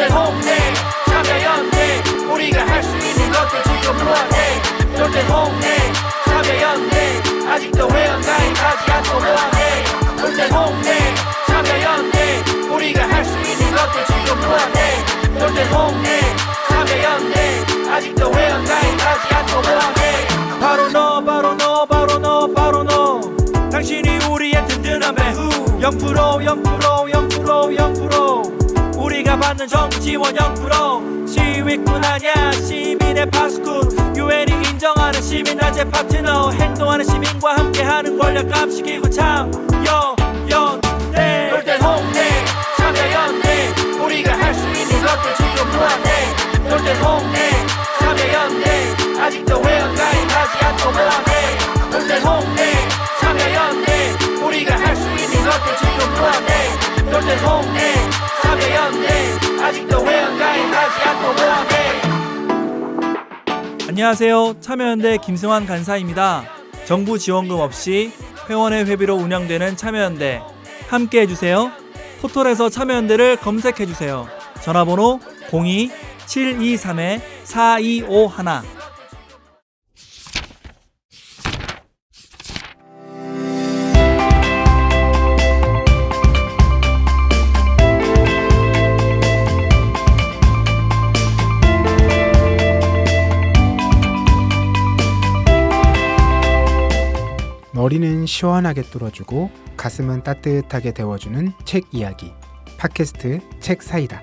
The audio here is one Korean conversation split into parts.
돌대홍대 참여연대 우리가 할 수 있는 것들 지금 뭐해 돌대홍대 참여연대 아직도 회원 가입하지 않고 뭐해 돌대홍대 참여연대 우리가 할 수 있는 것들 지금 뭐해 돌대홍대 참여연대 아직도 회원 가입하지 않고 뭐해 바로 너 바로 너 바로 너 바로 너 당신이 우리의 든든한 배후 0% 우리가 받는 정부 지원 0% 시위꾼 아냐 시민의 파수꾼 유엔이 인정하는 시민단체 파트너 행동하는 시민과 함께하는 권력 감시기구 참여연대 돌대홍대 참여연대 우리가 할 수 있는 것들 지금 뭐해 돌대홍대 참여연대 아직도 회원 가입하지 않고 뭐해 돌대홍대 참여연대 우리가 할 수 있는 것들 지금 뭐해 돌대홍대 참여연대 아직도 회원 가입하지 않고 뭐해. 안녕하세요. 참여연대 김승환 간사입니다. 정부 지원금 없이 회원의 회비로 운영되는 참여연대 함께 해주세요. 포털에서 참여연대를 검색해주세요. 전화번호 02-723-4251 머리는 시원하게 뚫어주고 가슴은 따뜻하게 데워주는 책 이야기 팟캐스트 책 사이다.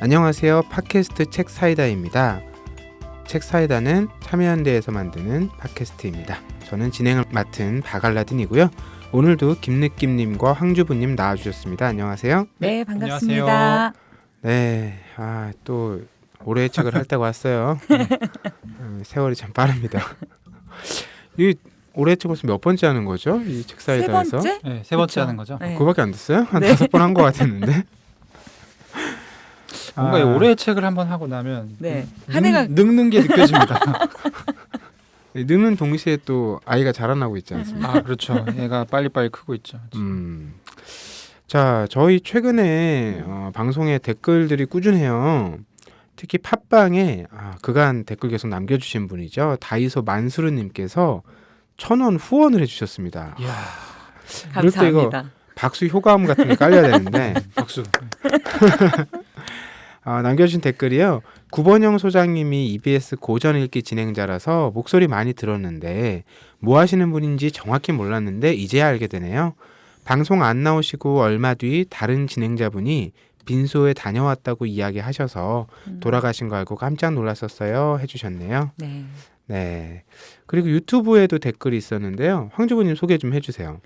안녕하세요. 팟캐스트 책 사이다입니다. 책 사이다는 참여연대에서 만드는 팟캐스트입니다. 저는 진행을 맡은 박알라딘이고요. 오늘도 김느낌님과 황주부님 나와주셨습니다. 안녕하세요. 네, 반갑습니다. 네, 또 올해의 책을 할 때가 왔어요. 세월이 참 빠릅니다. 이 올해의 책 벌써 몇 번째 하는 거죠? 이 책 사이다에서? 세 번째? 네, 세 번째 하는 거죠. 네. 그거밖에 안 됐어요? 한 네. 5번 한 것 같았는데. 뭔가 올해의 책을 한번 하고 나면 네. 한 해가 늙는 게 느껴집니다. 늙는 동시에 또 아이가 자라나고 있지 않습니까? 아, 그렇죠. 얘가 빨리빨리 크고 있죠. 자, 저희 최근에 방송에 댓글들이 꾸준해요. 특히 팟빵에 그간 댓글 계속 남겨주신 분이죠. 다이소 만수르님께서 1,000원 후원을 해주셨습니다. 이야, 이럴 때 이거 감사합니다. 박수 효과음 같은 게 깔려야 되는데 박수. 남겨주신 댓글이요. 9번영 소장님이 EBS 고전 읽기 진행자라서 목소리 많이 들었는데 뭐 하시는 분인지 정확히 몰랐는데 이제야 알게 되네요. 방송 안 나오시고 얼마 뒤 다른 진행자분이 빈소에 다녀왔다고 이야기하셔서 돌아가신 거 알고 깜짝 놀랐었어요 해주셨네요. 네. 네. 그리고 유튜브에도 댓글이 있었는데요. 황주부님 소개 좀 해주세요.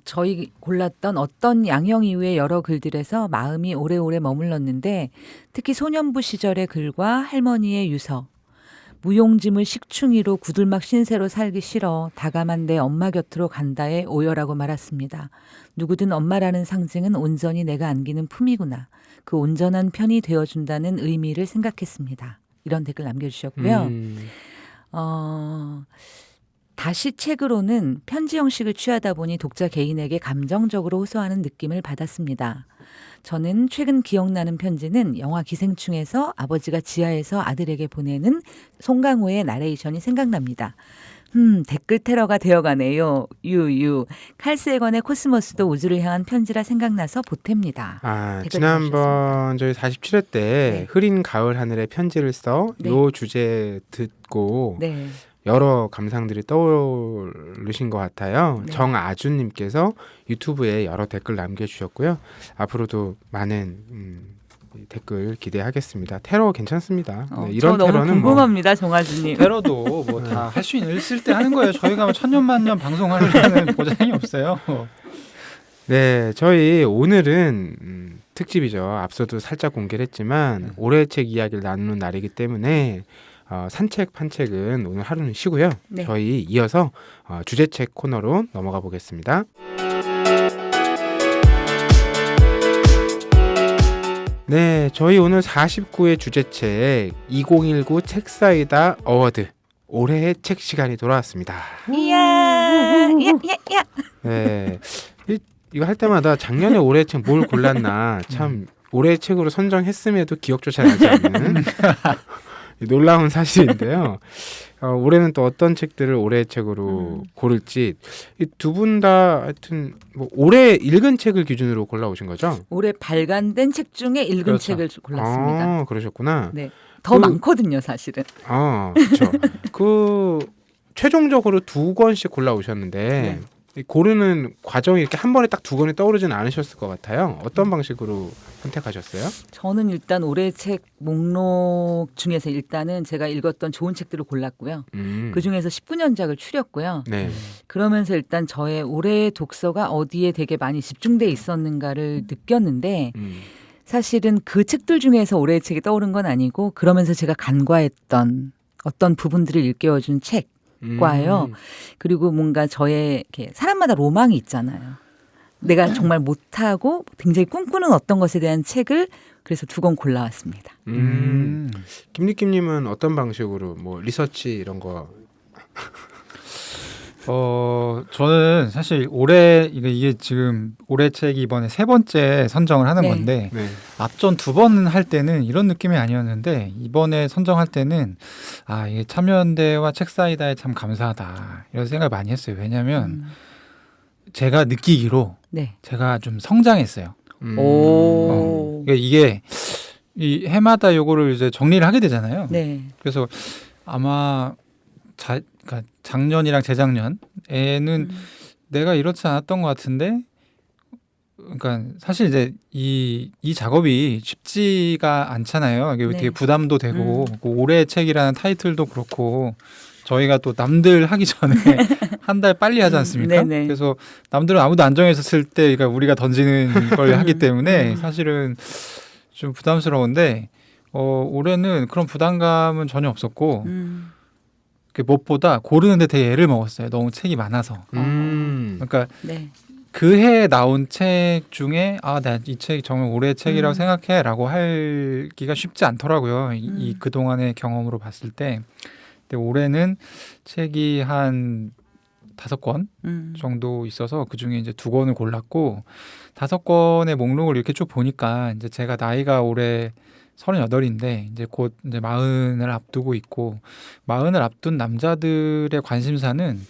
저희 골랐던 어떤 양형 이후의 여러 글들에서 마음이 오래오래 머물렀는데 특히 소년부 시절의 글과 할머니의 유서 무용지물 식충이로 구들막 신세로 살기 싫어 다감한 내 엄마 곁으로 간다에 오열하고 말았습니다. 누구든 엄마라는 상징은 온전히 내가 안기는 품이구나. 그 온전한 편이 되어준다는 의미를 생각했습니다. 이런 댓글 남겨주셨고요. 다시 책으로는 편지 형식을 취하다 보니 독자 개인에게 감정적으로 호소하는 느낌을 받았습니다. 저는 최근 기억나는 편지는 영화 기생충에서 아버지가 지하에서 아들에게 보내는 송강호의 나레이션이 생각납니다. 댓글 테러가 되어가네요. 유유. 칼스에건의 코스모스도 우주를 향한 편지라 생각나서 보탭니다. 지난번 저희 47회 때 네. 흐린 가을 하늘에 편지를 써 네. 요 주제 듣고 네. 여러 감상들이 떠오르신 것 같아요. 네. 정아준님께서 유튜브에 여러 댓글 남겨주셨고요. 앞으로도 많은 댓글 기대하겠습니다. 테러 괜찮습니다. 네, 이런 저 너무 테러는 궁금합니다, 정아주님. 테러도 뭐 다 할 수 있을 때 하는 거예요. 저희가 뭐 천년만년 방송하려는 보장이 없어요. 네, 저희 오늘은 특집이죠. 앞서도 살짝 공개를 했지만 올해의 책 이야기를 나누는 날이기 때문에 산책 판책은 오늘 하루는 쉬고요. 네. 저희 이어서 주제책 코너로 넘어가 보겠습니다. 네, 저희 오늘 49회 주제책 2019 책사이다 어워드 올해의 책 시간이 돌아왔습니다. 이야, 야. 네, 이거 할 때마다 작년에 올해의 책 뭘 골랐나 참 올해의 책으로 선정했음에도 기억조차 나지 않는 놀라운 사실인데요. 올해는 또 어떤 책들을 올해의 책으로 고를지 두 분 다 하여튼 뭐 올해 읽은 책을 기준으로 골라오신 거죠? 올해 발간된 책 중에 읽은 그렇죠. 책을 골랐습니다. 그러셨구나. 네. 더 많거든요, 사실은. 그렇죠. 그 최종적으로 2권씩 골라오셨는데 이 고르는 과정이 이렇게 한 번에 딱 2권이 떠오르지는 않으셨을 것 같아요. 어떤 방식으로 선택하셨어요? 저는 일단 올해 책 목록 중에서 일단은 제가 읽었던 좋은 책들을 골랐고요. 그 중에서 19년작을 추렸고요. 네. 그러면서 일단 저의 올해의 독서가 어디에 되게 많이 집중돼 있었는가를 느꼈는데 사실은 그 책들 중에서 올해의 책이 떠오른 건 아니고 그러면서 제가 간과했던 어떤 부분들을 일깨워준 책과예요. 그리고 뭔가 저의 이렇게 사람마다 로망이 있잖아요. 내가 정말 못하고 굉장히 꿈꾸는 어떤 것에 대한 책을 그래서 2권 골라왔습니다. 김리김님은 어떤 방식으로 뭐 리서치 이런 거? 저는 사실 올해 이게 지금 올해 책이 이번에 3번째 선정을 하는 네. 건데 네. 앞전 2번 할 때는 이런 느낌이 아니었는데 이번에 선정할 때는 이게 참여연대와 책사이다에 참 감사하다 이런 생각을 많이 했어요. 왜냐하면 제가 느끼기로 네. 제가 좀 성장했어요. 오. 그러니까 이게 이 해마다 요거를 이제 정리를 하게 되잖아요. 네. 그래서 아마 그러니까 작년이랑 재작년에는 내가 이렇지 않았던 것 같은데, 그러니까 사실 이제 이 작업이 쉽지가 않잖아요. 이게 네. 되게 부담도 되고 그 올해의 책이라는 타이틀도 그렇고 저희가 또 남들 하기 전에 한 달 빨리 하지 않습니까? 네네. 그래서 남들은 아무도 안 정했었을 때 그러니까 우리가 던지는 걸 하기 때문에 사실은 좀 부담스러운데 올해는 그런 부담감은 전혀 없었고 무엇보다 고르는데 되게 애를 먹었어요. 너무 책이 많아서. 그러니까 네. 그 해에 나온 책 중에 나 이 책 정말 올해의 책이라고 생각해라고 하기가 쉽지 않더라고요. 이 그동안의 경험으로 봤을 때. 근데 올해는 책이 한 5권 정도 있어서 그 중에 이제 2권을 골랐고 5권의 목록을 이렇게 쭉 보니까 이제 제가 나이가 올해 38인데 이제 곧 이제 40을 앞두고 있고 40을 앞둔 남자들의 관심사는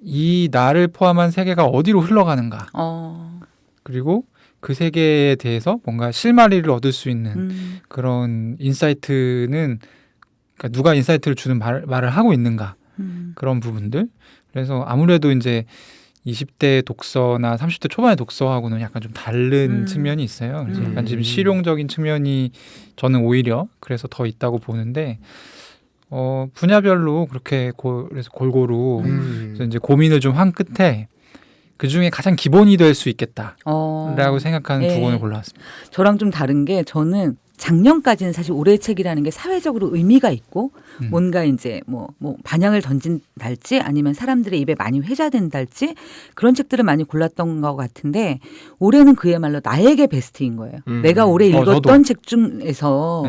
이 나를 포함한 세계가 어디로 흘러가는가 그리고 그 세계에 대해서 뭔가 실마리를 얻을 수 있는 그런 인사이트는 그러니까 누가 인사이트를 주는 말을 하고 있는가 그런 부분들. 그래서 아무래도 이제 20대 독서나 30대 초반의 독서하고는 약간 좀 다른 측면이 있어요. 그래서 약간 지금 실용적인 측면이 저는 오히려 그래서 더 있다고 보는데 분야별로 그렇게 그래서 골고루 그래서 이제 고민을 좀 한 끝에 그 중에 가장 기본이 될 수 있겠다라고 생각하는 2권을 골라왔습니다. 저랑 좀 다른 게 저는 작년까지는 사실 올해의 책이라는 게 사회적으로 의미가 있고 뭔가 이제 뭐 반향을 던진달지 아니면 사람들의 입에 많이 회자된달지 그런 책들을 많이 골랐던 것 같은데 올해는 그야말로 나에게 베스트인 거예요. 내가 올해 읽었던 책 중에서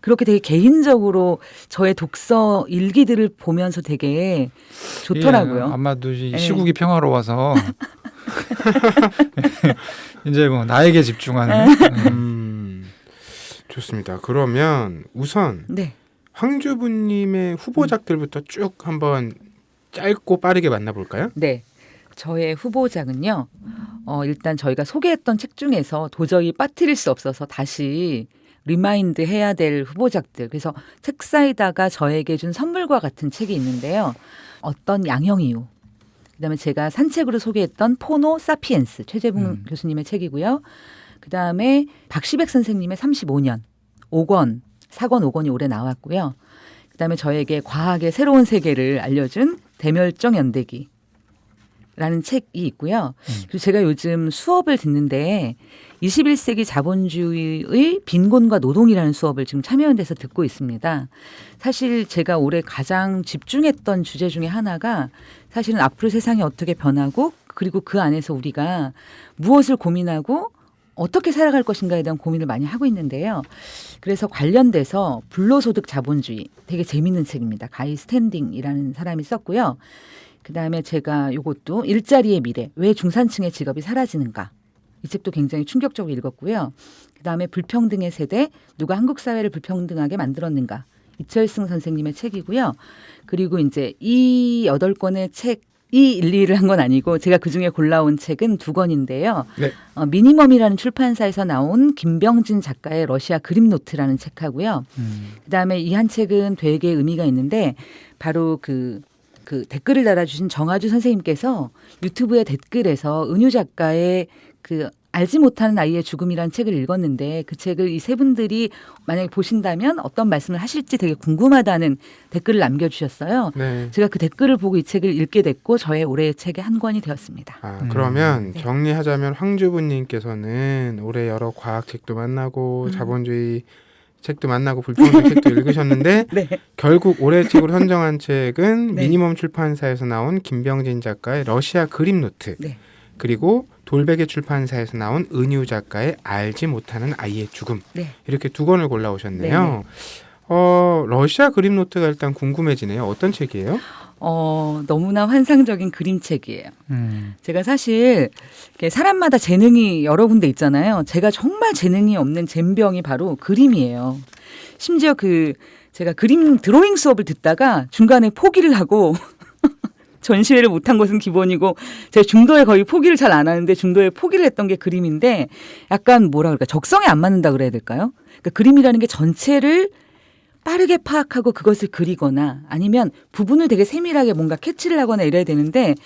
그렇게 되게 개인적으로 저의 독서 일기들을 보면서 되게 좋더라고요. 아마도 시국이 평화로워서 이제 뭐 나에게 집중하는. 좋습니다. 그러면 우선 황주부님의 후보작들부터 쭉 한번 짧고 빠르게 만나볼까요? 네. 저의 후보작은요. 일단 저희가 소개했던 책 중에서 도저히 빠뜨릴 수 없어서 다시 리마인드 해야 될 후보작들. 그래서 책사이다가 저에게 준 선물과 같은 책이 있는데요. 어떤 양형 이유. 그다음에 제가 산책으로 소개했던 포노 사피엔스 최재붕 교수님의 책이고요. 그다음에 박시백 선생님의 35년 5권, 4권, 5권이 올해 나왔고요. 그다음에 저에게 과학의 새로운 세계를 알려준 대멸종 연대기라는 책이 있고요. 그리고 제가 요즘 수업을 듣는데 21세기 자본주의의 빈곤과 노동이라는 수업을 지금 참여연대에서 듣고 있습니다. 사실 제가 올해 가장 집중했던 주제 중에 하나가 사실은 앞으로 세상이 어떻게 변하고 그리고 그 안에서 우리가 무엇을 고민하고 어떻게 살아갈 것인가에 대한 고민을 많이 하고 있는데요. 그래서 관련돼서 불로소득 자본주의 되게 재밌는 책입니다. 가이 스탠딩이라는 사람이 썼고요. 그다음에 제가 요것도 일자리의 미래, 왜 중산층의 직업이 사라지는가. 이 책도 굉장히 충격적으로 읽었고요. 그다음에 불평등의 세대, 누가 한국 사회를 불평등하게 만들었는가. 이철승 선생님의 책이고요. 그리고 이제 이 8권의 책, 이 일일을 한 건 아니고 제가 그중에 골라온 책은 2권인데요. 네. 미니멈이라는 출판사에서 나온 김병진 작가의 러시아 그림 노트라는 책하고요. 그다음에 이 한 책은 되게 의미가 있는데 바로 그 댓글을 달아주신 정아주 선생님께서 유튜브의 댓글에서 은유 작가의 그 알지 못하는 아이의 죽음이라는 책을 읽었는데 그 책을 이 세 분들이 만약에 보신다면 어떤 말씀을 하실지 되게 궁금하다는 댓글을 남겨주셨어요. 네. 제가 그 댓글을 보고 이 책을 읽게 됐고 저의 올해의 책의 한 권이 되었습니다. 그러면 네. 정리하자면 황주부님께서는 올해 여러 과학책도 만나고 자본주의 책도 만나고 불평등 책도 읽으셨는데 네. 결국 올해 책으로 선정한 책은 네. 미니멈 출판사에서 나온 김병진 작가의 러시아 그림 노트 네. 그리고 돌베개 출판사에서 나온 은유 작가의 알지 못하는 아이의 죽음 네. 이렇게 2권을 골라오셨네요. 러시아 그림 노트가 일단 궁금해지네요. 어떤 책이에요? 너무나 환상적인 그림책이에요. 음. 제가 사실 이렇게 사람마다 재능이 여러 군데 있잖아요. 제가 정말 재능이 없는 젬병이 바로 그림이에요. 심지어 제가 그림 드로잉 수업을 듣다가 중간에 포기를 하고 전시회를 못한 것은 기본이고 제가 중도에 거의 포기를 잘 안 하는데 중도에 포기를 했던 게 그림인데 약간 뭐라 그럴까 적성에 안 맞는다 그래야 될까요? 그러니까 그림이라는 게 전체를 빠르게 파악하고 그것을 그리거나 아니면 부분을 되게 세밀하게 뭔가 캐치를 하거나 이래야 되는데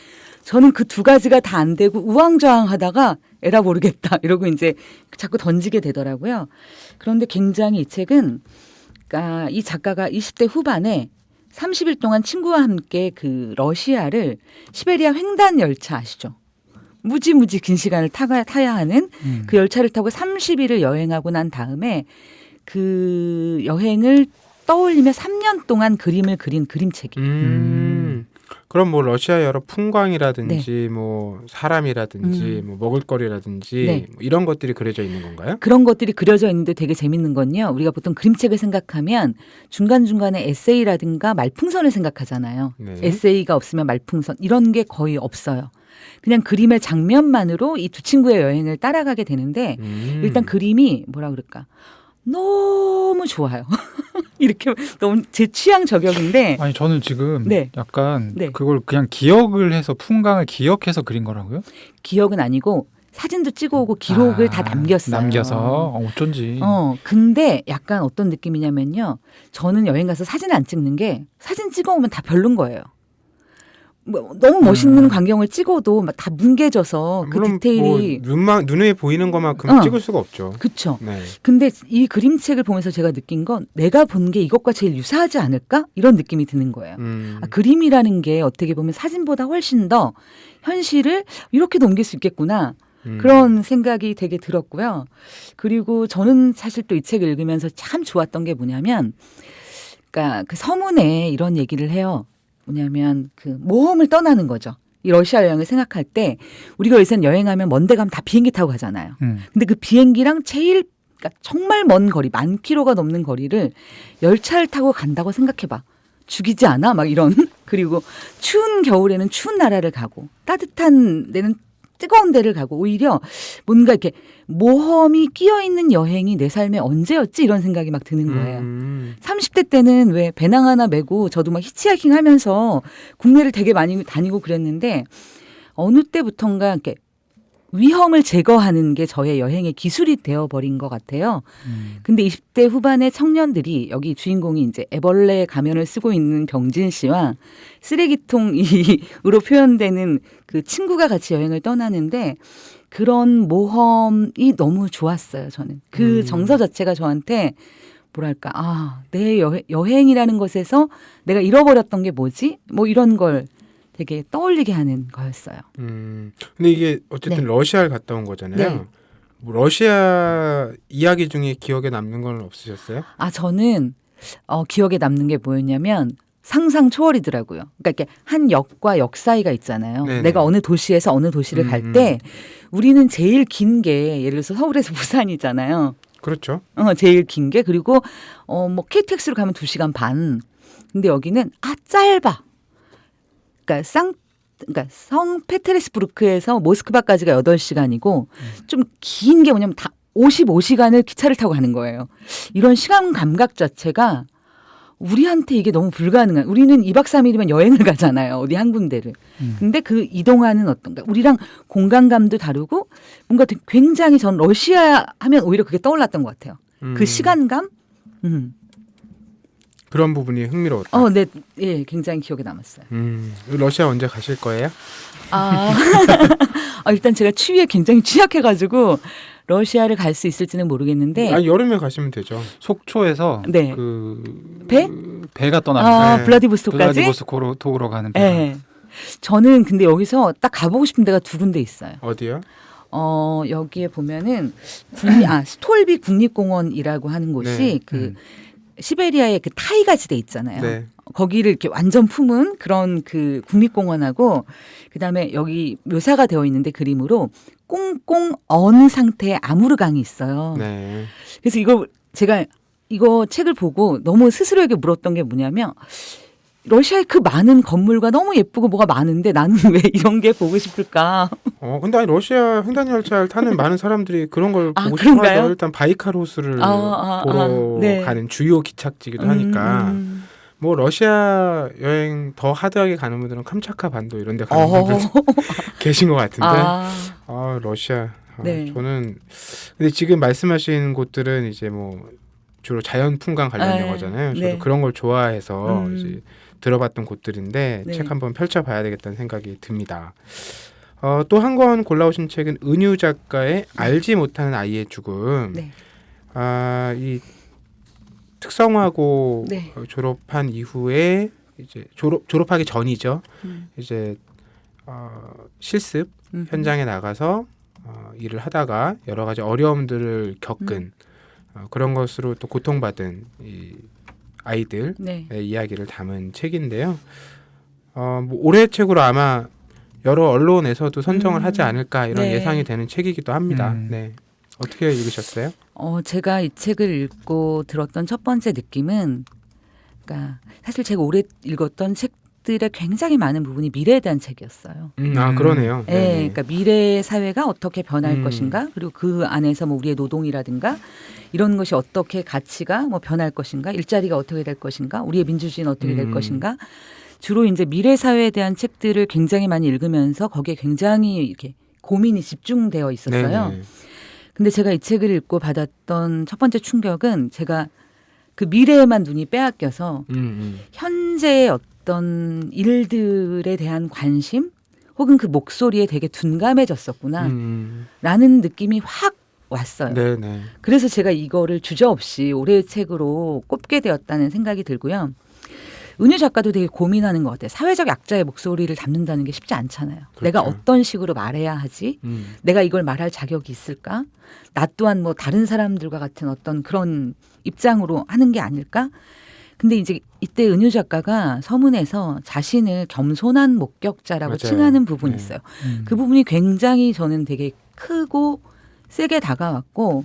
저는 그 2가지가 다 안 되고 우왕좌왕하다가 에라 모르겠다 이러고 이제 자꾸 던지게 되더라고요. 그런데 굉장히 이 책은 그러니까 이 작가가 20대 후반에 30일 동안 친구와 함께 그 러시아를 시베리아 횡단 열차 아시죠? 무지무지 긴 시간을 타야 하는 그 열차를 타고 30일을 여행하고 난 다음에 그 여행을 떠올리며 3년 동안 그림을 그린 그림책이에요. 그럼 뭐 러시아 여러 풍광이라든지 뭐 사람이라든지 뭐 먹을거리라든지 네. 뭐 이런 것들이 그려져 있는 건가요? 그런 것들이 그려져 있는데 되게 재밌는 건요. 우리가 보통 그림책을 생각하면 중간중간에 에세이라든가 말풍선을 생각하잖아요. 네. 에세이가 없으면 말풍선 이런 게 거의 없어요. 그냥 그림의 장면만으로 이 2 친구의 여행을 따라가게 되는데 일단 그림이 뭐라 그럴까 너무 좋아요. 이렇게 너무 제 취향 저격인데 아니 저는 지금 네. 약간 네. 그걸 그냥 기억을 해서 풍광을 기억해서 그린 거라고요? 기억은 아니고 사진도 찍어오고 기록을 다 남겼어요. 남겨서 어쩐지. 근데 약간 어떤 느낌이냐면요. 저는 여행 가서 사진 안 찍는 게 사진 찍어오면 다 별론 거예요. 뭐 너무 멋있는 광경을 찍어도 막 다 뭉개져서 그 물론 디테일이 뭐 눈에 보이는 것만큼 찍을 수가 없죠. 그쵸. 네. 근데 이 그림책을 보면서 제가 느낀 건 내가 본 게 이것과 제일 유사하지 않을까? 이런 느낌이 드는 거예요. 그림이라는 게 어떻게 보면 사진보다 훨씬 더 현실을 이렇게도 옮길 수 있겠구나. 그런 생각이 되게 들었고요. 그리고 저는 사실 또 이 책을 읽으면서 참 좋았던 게 뭐냐면 그러니까 그 서문에 이런 얘기를 해요. 뭐냐면 그 모험을 떠나는 거죠. 이 러시아 여행을 생각할 때 우리가 요새 여행하면 먼 데 가면 다 비행기 타고 가잖아요. 근데 그 비행기랑 그러니까 정말 먼 거리, 10,000km가 넘는 거리를 열차를 타고 간다고 생각해봐. 죽이지 않아? 막 이런. 그리고 추운 겨울에는 추운 나라를 가고 따뜻한 데는 뜨거운 데를 가고 오히려 뭔가 이렇게 모험이 끼어있는 여행이 내 삶에 언제였지? 이런 생각이 막 드는 거예요. 30대 때는 왜 배낭 하나 메고 저도 막 히치하이킹 하면서 국내를 되게 많이 다니고 그랬는데 어느 때부턴가 이렇게 위험을 제거하는 게 저의 여행의 기술이 되어버린 것 같아요. 근데 20대 후반의 청년들이 여기 주인공이 이제 애벌레 가면을 쓰고 있는 병진 씨와 쓰레기통으로 표현되는 그 친구가 같이 여행을 떠나는데 그런 모험이 너무 좋았어요. 저는 그 정서 자체가 저한테 뭐랄까 내 여행이라는 것에서 내가 잃어버렸던 게 뭐지? 뭐 이런 걸 되게 떠올리게 하는 거였어요. 근데 이게 어쨌든 네. 러시아를 갔다 온 거잖아요. 네. 뭐 러시아 이야기 중에 기억에 남는 건 없으셨어요? 저는 기억에 남는 게 뭐였냐면 상상 초월이더라고요. 그러니까 이렇게 한 역과 역 사이가 있잖아요. 네네. 내가 어느 도시에서 어느 도시를 갈 때 우리는 제일 긴 게 예를 들어서 서울에서 부산이잖아요. 그렇죠. 제일 긴 게 그리고 뭐 KTX로 가면 2시간 반. 근데 여기는 짧아. 그러니까 그러니까 성 페테르스부르크에서 모스크바까지가 8시간이고 좀 긴 게 뭐냐면 다 55시간을 기차를 타고 가는 거예요. 이런 시간 감각 자체가 우리한테 이게 너무 불가능한. 우리는 2박 3일이면 여행을 가잖아요. 어디 한 군데를. 근데 그 이동하는 어떤가. 우리랑 공간감도 다르고 뭔가 굉장히 전 러시아 하면 오히려 그게 떠올랐던 것 같아요. 그 시간감? 그런 부분이 흥미로웠다. 네, 예, 굉장히 기억에 남았어요. 러시아 언제 가실 거예요? 일단 제가 추위에 굉장히 취약해가지고 러시아를 갈 수 있을지는 모르겠는데. 여름에 가시면 되죠. 속초에서 네. 배? 배가 떠납니다. 블라디보스토크까지? 블라디보스토크로 가는 배. 네. 저는 근데 여기서 딱 가보고 싶은 데가 2군데 있어요. 어디요? 여기에 보면은 스톨비 국립공원이라고 하는 곳이 시베리아의 그 타이가 지대 있잖아요. 네. 거기를 이렇게 완전 품은 그런 그 국립공원하고 그다음에 여기 묘사가 되어 있는데 그림으로 꽁꽁 언 상태의 아무르강이 있어요. 네. 그래서 제가 이거 책을 보고 너무 스스로에게 물었던 게 뭐냐면 러시아의 그 많은 건물과 너무 예쁘고 뭐가 많은데 나는 왜 이런 게 보고 싶을까? 근데 러시아 횡단열차를 타는 많은 사람들이 그런 걸 보고 그런가요? 싶어서 일단 바이칼 호수를 보러 네. 가는 주요 기착지기도 하니까 뭐 러시아 여행 더 하드하게 가는 분들은 캄차카 반도 이런 데 가는 분들 계신 것 같은데 러시아 네. 저는 근데 지금 말씀하신 곳들은 이제 뭐 주로 자연 풍광 관련 영화잖아요. 저도 네. 그런 걸 좋아해서 이제 들어봤던 곳들인데 네. 책 한번 펼쳐봐야 되겠다는 생각이 듭니다. 또 한 권 골라오신 책은 은유 작가의 알지 못하는 아이의 죽음. 네. 이 특성화고 네. 졸업한 이후에 이제 졸업하기 전이죠. 이제 실습 현장에 나가서 일을 하다가 여러 가지 어려움들을 겪은 그런 것으로 또 고통받은 이 아이들의 네. 이야기를 담은 책인데요. 뭐 올해 책으로 아마 여러 언론에서도 선정을 하지 않을까 이런 네. 예상이 되는 책이기도 합니다. 네. 어떻게 읽으셨어요? 제가 이 책을 읽고 들었던 첫 번째 느낌은 그러니까 사실 제가 올해 읽었던 책들의 굉장히 많은 부분이 미래에 대한 책이었어요. 그러네요. 네, 그러니까 미래의 사회가 어떻게 변할 것인가, 그리고 그 안에서 뭐 우리의 노동이라든가 이런 것이 어떻게 가치가 뭐 변할 것인가, 일자리가 어떻게 될 것인가, 우리의 민주주의는 어떻게 될 것인가. 주로 이제 미래 사회에 대한 책들을 굉장히 많이 읽으면서 거기에 굉장히 이렇게 고민이 집중되어 있었어요. 네네. 근데 제가 이 책을 읽고 받았던 첫 번째 충격은 제가 그 미래에만 눈이 빼앗겨서 현재의 어떤 일들에 대한 관심 혹은 그 목소리에 되게 둔감해졌었구나 라는 느낌이 확 왔어요. 네네. 그래서 제가 이거를 주저없이 올해의 책으로 꼽게 되었다는 생각이 들고요. 은유 작가도 되게 고민하는 것 같아요. 사회적 약자의 목소리를 담는다는 게 쉽지 않잖아요. 그렇죠. 내가 어떤 식으로 말해야 하지? 내가 이걸 말할 자격이 있을까? 나 또한 뭐 다른 사람들과 같은 어떤 그런 입장으로 하는 게 아닐까? 근데 이제 이때 은유 작가가 서문에서 자신을 겸손한 목격자라고 맞아요. 칭하는 부분이 네. 있어요. 그 부분이 굉장히 저는 되게 크고 세게 다가왔고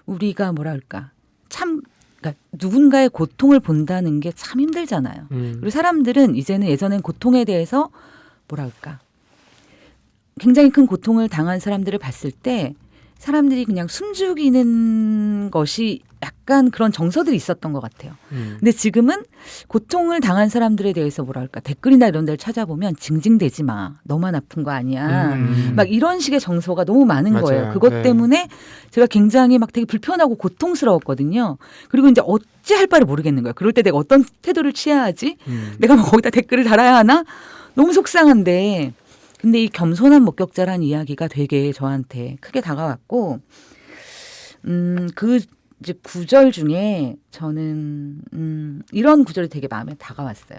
우리가 뭐랄까 참 그러니까 누군가의 고통을 본다는 게 참 힘들잖아요. 그리고 사람들은 이제는 예전엔 고통에 대해서 뭐랄까 굉장히 큰 고통을 당한 사람들을 봤을 때 사람들이 그냥 숨죽이는 것이 약간 그런 정서들이 있었던 것 같아요. 근데 지금은 고통을 당한 사람들에 대해서 뭐랄까 댓글이나 이런 데를 찾아보면 징징대지 마. 너만 아픈 거 아니야. 막 이런 식의 정서가 너무 많은 맞아요. 거예요. 그것 네. 때문에 제가 굉장히 막 되게 불편하고 고통스러웠거든요. 그리고 이제 어찌 할 바를 모르겠는 거예요. 그럴 때 내가 어떤 태도를 취해야 하지? 내가 뭐 거기다 댓글을 달아야 하나? 너무 속상한데 근데 이 겸손한 목격자라는 이야기가 되게 저한테 크게 다가왔고 그 이제 구절 중에 저는 이런 구절이 되게 마음에 다가왔어요.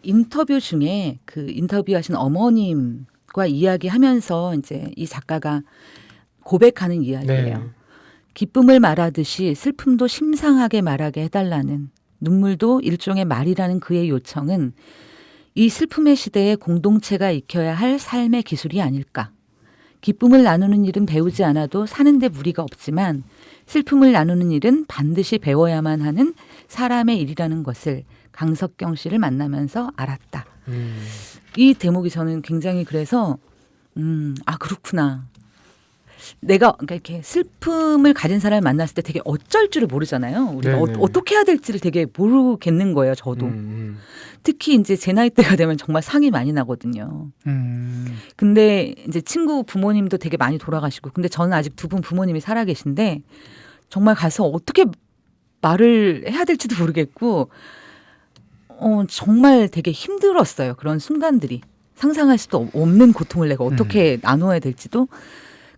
인터뷰 중에 그 인터뷰하신 어머님과 이야기하면서 이제 이 작가가 고백하는 이야기예요. 네. 기쁨을 말하듯이 슬픔도 심상하게 말하게 해달라는 눈물도 일종의 말이라는 그의 요청은 이 슬픔의 시대에 공동체가 익혀야 할 삶의 기술이 아닐까. 기쁨을 나누는 일은 배우지 않아도 사는데 무리가 없지만 슬픔을 나누는 일은 반드시 배워야만 하는 사람의 일이라는 것을 강석경 씨를 만나면서 알았다. 이 대목이 저는 굉장히 그래서 그렇구나. 내가 그러니까 이렇게 슬픔을 가진 사람을 만났을 때 되게 어쩔 줄을 모르잖아요. 우리가 네네. 어떻게 해야 될지를 되게 모르겠는 거예요. 저도. 특히 이제 제 나이 때가 되면 정말 상이 많이 나거든요. 근데 이제 친구 부모님도 되게 많이 돌아가시고, 근데 저는 아직 두 분 부모님이 살아 계신데 정말 가서 어떻게 말을 해야 될지도 모르겠고, 정말 되게 힘들었어요. 그런 순간들이. 상상할 수도 없는 고통을 내가 어떻게 나눠야 될지도.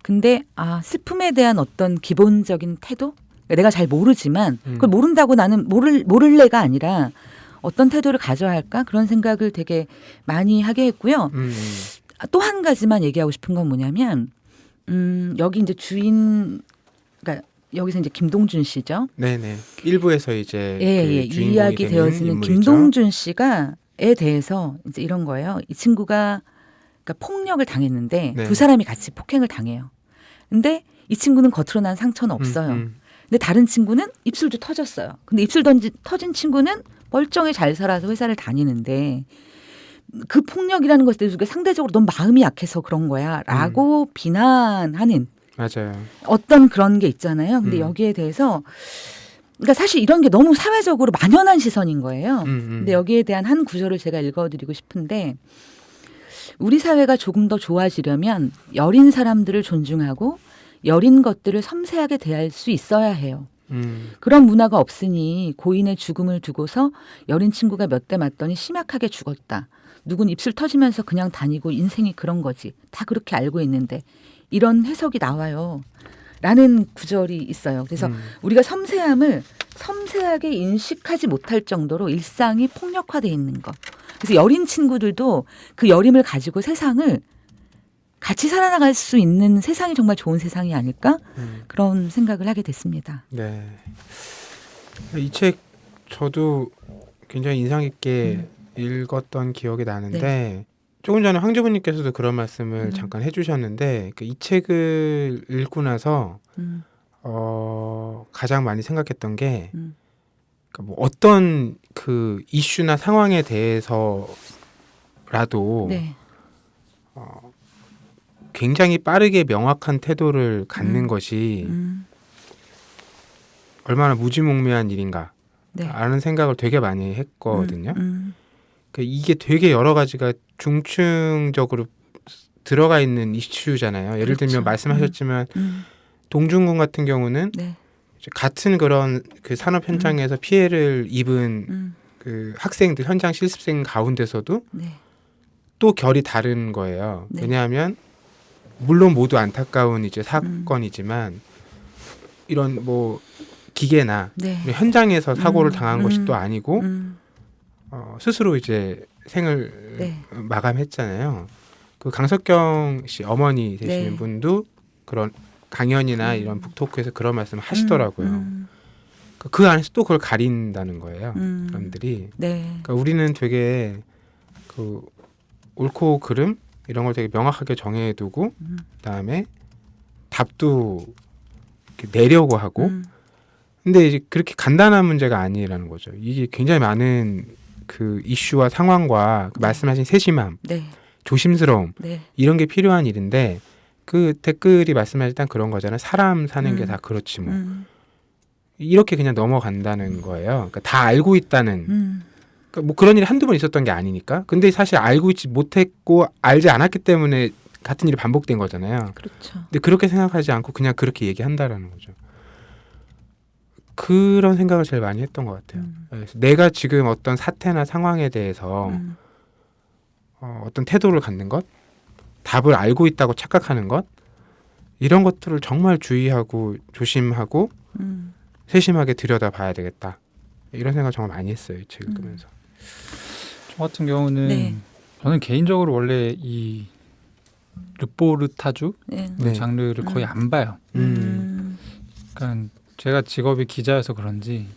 근데 슬픔에 대한 어떤 기본적인 태도? 내가 잘 모르지만 그걸 모른다고 나는 모를래가 아니라 어떤 태도를 가져야 할까? 그런 생각을 되게 많이 하게 했고요. 또 한 가지만 얘기하고 싶은 건 뭐냐면 여기 이제 그러니까 여기서 이제 김동준 씨죠. 네네. 일부에서 이제 예, 그 주인공이 이야기 되는 되어지는 인물이죠. 김동준 씨가에 대해서 이제 이런 거예요. 이 친구가 그러니까 폭력을 당했는데 네. 두 사람이 같이 폭행을 당해요. 근데 이 친구는 겉으로 난 상처는 없어요. 근데 다른 친구는 입술도 터졌어요. 근데 입술 터진 친구는 멀쩡히 잘 살아서 회사를 다니는데 그 폭력이라는 것에 대해서 상대적으로 넌 마음이 약해서 그런 거야 라고 비난하는 맞아요. 어떤 그런 게 있잖아요. 근데 여기에 대해서 그러니까 사실 이런 게 너무 사회적으로 만연한 시선인 거예요. 근데 여기에 대한 한 구절을 제가 읽어드리고 싶은데 우리 사회가 조금 더 좋아지려면 여린 사람들을 존중하고 여린 것들을 섬세하게 대할 수 있어야 해요. 그런 문화가 없으니 고인의 죽음을 두고서 여린 친구가 몇 대 맞더니 심각하게 죽었다. 누군 입술 터지면서 그냥 다니고 인생이 그런 거지. 다 그렇게 알고 있는데 이런 해석이 나와요. 라는 구절이 있어요. 그래서 우리가 섬세함을 섬세하게 인식하지 못할 정도로 일상이 폭력화되어 있는 것. 그래서 여린 친구들도 그 여림을 가지고 세상을 같이 살아나갈 수 있는 세상이 정말 좋은 세상이 아닐까? 그런 생각을 하게 됐습니다. 네. 이 책 저도 굉장히 인상 깊게 읽었던 기억이 나는데 조금 전에 황주부님께서도 그런 말씀을 잠깐 해주셨는데 이 책을 읽고 나서 가장 많이 생각했던 게 그러니까 뭐 어떤 그 이슈나 상황에 대해서라도 네. 굉장히 빠르게 명확한 태도를 갖는 것이 얼마나 무지몽매한 일인가 네. 라는 생각을 되게 많이 했거든요. 그러니까 이게 되게 여러 가지가 중층적으로 들어가 있는 이슈잖아요. 예를 그렇죠. 들면 말씀하셨지만 동중군 같은 경우는 네. 같은 그런 그 산업 현장에서 피해를 입은 그 학생들 현장 실습생 가운데서도 네. 또 결이 다른 거예요. 네. 왜냐하면 물론 모두 안타까운 이제 사건이지만 이런 뭐 기계나 네. 현장에서 사고를 당한 것이 또 아니고 스스로 이제 생을 네. 마감했잖아요. 그 강석경 씨 어머니 되시는 네. 분도 그런 강연이나 이런 북토크에서 그런 말씀을 하시더라고요. 그 안에서 또 그걸 가린다는 거예요. 사람들이. 네. 그러니까 우리는 되게 그 옳고 그름 이런 걸 되게 명확하게 정해두고 그다음에 답도 이렇게 내려고 하고 근데 이제 그렇게 간단한 문제가 아니라는 거죠. 이게 굉장히 많은 그 이슈와 상황과 그 말씀하신 세심함, 네. 조심스러움 네. 이런 게 필요한 일인데 그 댓글이 말씀하셨던 그런 거잖아요. 사람 사는 게 다 그렇지 뭐 이렇게 그냥 넘어간다는 거예요. 그러니까 다 알고 있다는 그러니까 뭐 그런 일이 한두 번 있었던 게 아니니까. 근데 사실 알고 있지 못했고 알지 않았기 때문에 같은 일이 반복된 거잖아요. 그렇죠. 근데 그렇게 생각하지 않고 그냥 그렇게 얘기한다라는 거죠. 그런 생각을 제일 많이 했던 것 같아요. 그래서 내가 지금 어떤 사태나 상황에 대해서 어떤 태도를 갖는 것, 답을 알고 있다고 착각하는 것, 이런 것들을 정말 주의하고 조심하고 세심하게 들여다봐야 되겠다. 이런 생각 정말 많이 했어요. 이 책 읽으면서. 저 같은 경우는 네. 저는 개인적으로 원래 이 르포르타주 네. 네. 장르를 거의 안 봐요. 그러니까 제가 직업이 기자여서 그런지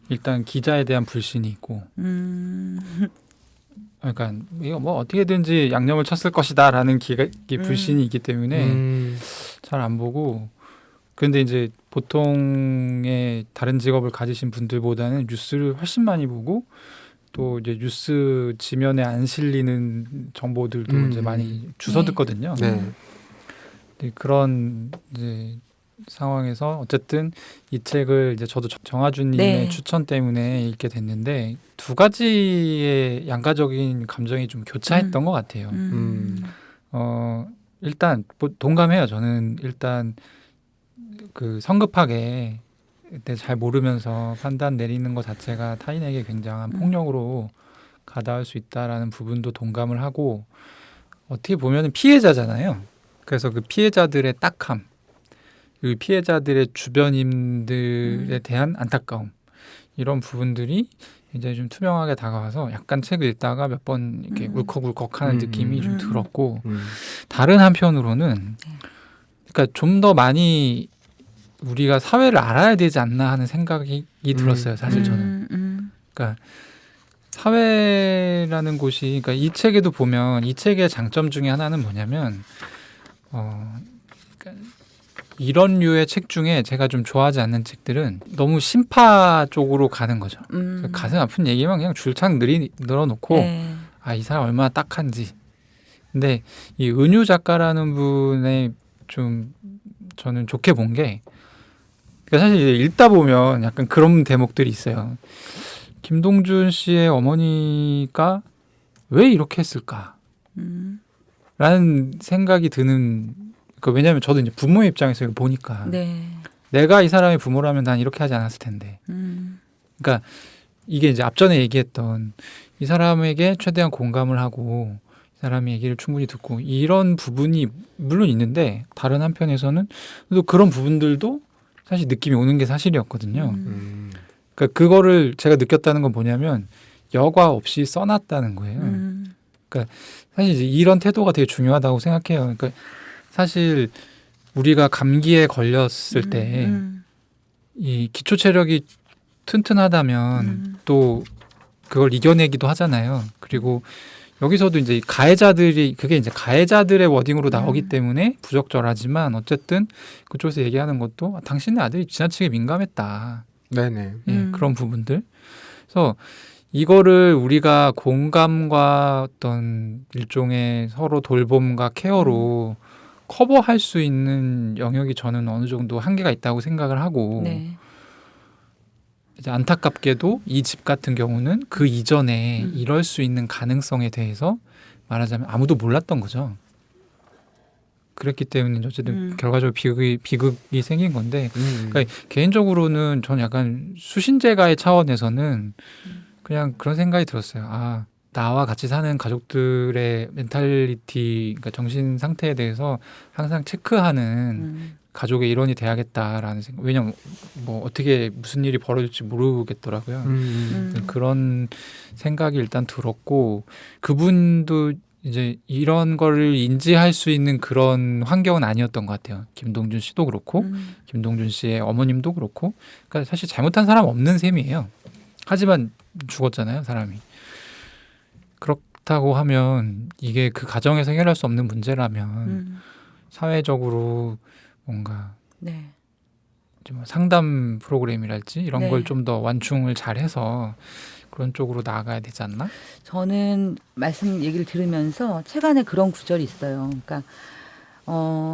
일단 기자에 대한 불신이 있고 그러니까 이거 뭐 어떻게든지 양념을 쳤을 것이다라는 불신이 있기 때문에 잘 안 보고 그런데 이제 보통의 다른 직업을 가지신 분들보다는 뉴스를 훨씬 많이 보고 또 이제 뉴스 지면에 안 실리는 정보들도 이제 많이 주워 네. 듣거든요. 네. 네, 그런 이제 상황에서 어쨌든 이 책을 이제 저도 정하준님의 네. 추천 때문에 읽게 됐는데 두 가지의 양가적인 감정이 좀 교차했던 것 같아요. 일단 뭐 동감해요. 저는 일단 그 성급하게 그때 잘 모르면서 판단 내리는 것 자체가 타인에게 굉장한 폭력으로 가다할 수 있다라는 부분도 동감을 하고 어떻게 보면 피해자잖아요. 그래서 그 피해자들의 딱함, 그 피해자들의 주변인들에 대한 안타까움 이런 부분들이 굉장히 좀 투명하게 다가와서 약간 책을 읽다가 몇 번 이렇게 울컥울컥하는 느낌이 좀 들었고 다른 한편으로는 그러니까 좀 더 많이 우리가 사회를 알아야 되지 않나 하는 생각이 들었어요. 사실 저는. 그러니까 사회라는 곳이 그러니까 이 책에도 보면 이 책의 장점 중에 하나는 뭐냐면 그러니까 이런 류의 책 중에 제가 좀 좋아하지 않는 책들은 너무 심파 쪽으로 가는 거죠. 가슴 아픈 얘기만 그냥 줄창 늘어놓고 네. 아, 이 사람 얼마나 딱한지. 근데 이 은유 작가라는 분의 좀 저는 좋게 본 게 그러니까 사실 이제 읽다 보면 약간 그런 대목들이 있어요. 김동준 씨의 어머니가 왜 이렇게 했을까? 라는 생각이 드는 왜냐하면 저도 이제 부모의 입장에서 이걸 보니까 네. 내가 이 사람의 부모라면 난 이렇게 하지 않았을 텐데. 그러니까 이게 이제 앞전에 얘기했던 이 사람에게 최대한 공감을 하고 이 사람의 얘기를 충분히 듣고 이런 부분이 물론 있는데 다른 한편에서는 또 그런 부분들도 사실 느낌이 오는 게 사실이었거든요. 그러니까 그거를 제가 느꼈다는 건 뭐냐면 여과 없이 써놨다는 거예요. 그러니까 사실 이제 이런 태도가 되게 중요하다고 생각해요. 그러니까 사실 우리가 감기에 걸렸을 때 이 기초 체력이 튼튼하다면 또 그걸 이겨내기도 하잖아요. 그리고 여기서도 이제 가해자들이 그게 이제 가해자들의 워딩으로 나오기 때문에 부적절하지만 어쨌든 그쪽에서 얘기하는 것도 당신의 아들이 지나치게 민감했다. 네네. 예, 그런 부분들. 그래서 이거를 우리가 공감과 어떤 일종의 서로 돌봄과 케어로 커버할 수 있는 영역이 저는 어느 정도 한계가 있다고 생각을 하고 네. 이제 안타깝게도 이 집 같은 경우는 그 이전에 이럴 수 있는 가능성에 대해서 말하자면 아무도 몰랐던 거죠. 그랬기 때문에 어쨌든 결과적으로 비극이 생긴 건데 그러니까 개인적으로는 저는 약간 수신제가의 차원에서는 그냥 그런 생각이 들었어요. 아, 나와 같이 사는 가족들의 멘탈리티, 그러니까 정신 상태에 대해서 항상 체크하는 가족의 일원이 돼야겠다라는 생각. 왜냐면 뭐 어떻게 무슨 일이 벌어질지 모르겠더라고요. 그런 생각이 일단 들었고 그분도 이제 이런 거를 인지할 수 있는 그런 환경은 아니었던 것 같아요. 김동준 씨도 그렇고 김동준 씨의 어머님도 그렇고 그러니까 사실 잘못한 사람 없는 셈이에요. 하지만 죽었잖아요, 사람이. 그렇다고 하면 이게 그 가정에서 해결할 수 없는 문제라면 사회적으로 뭔가 네. 좀 상담 프로그램이랄지 이런 네. 걸 좀 더 완충을 잘해서 그런 쪽으로 나아가야 되지 않나? 저는 말씀 얘기를 들으면서 책 안에 그런 구절이 있어요. 그러니까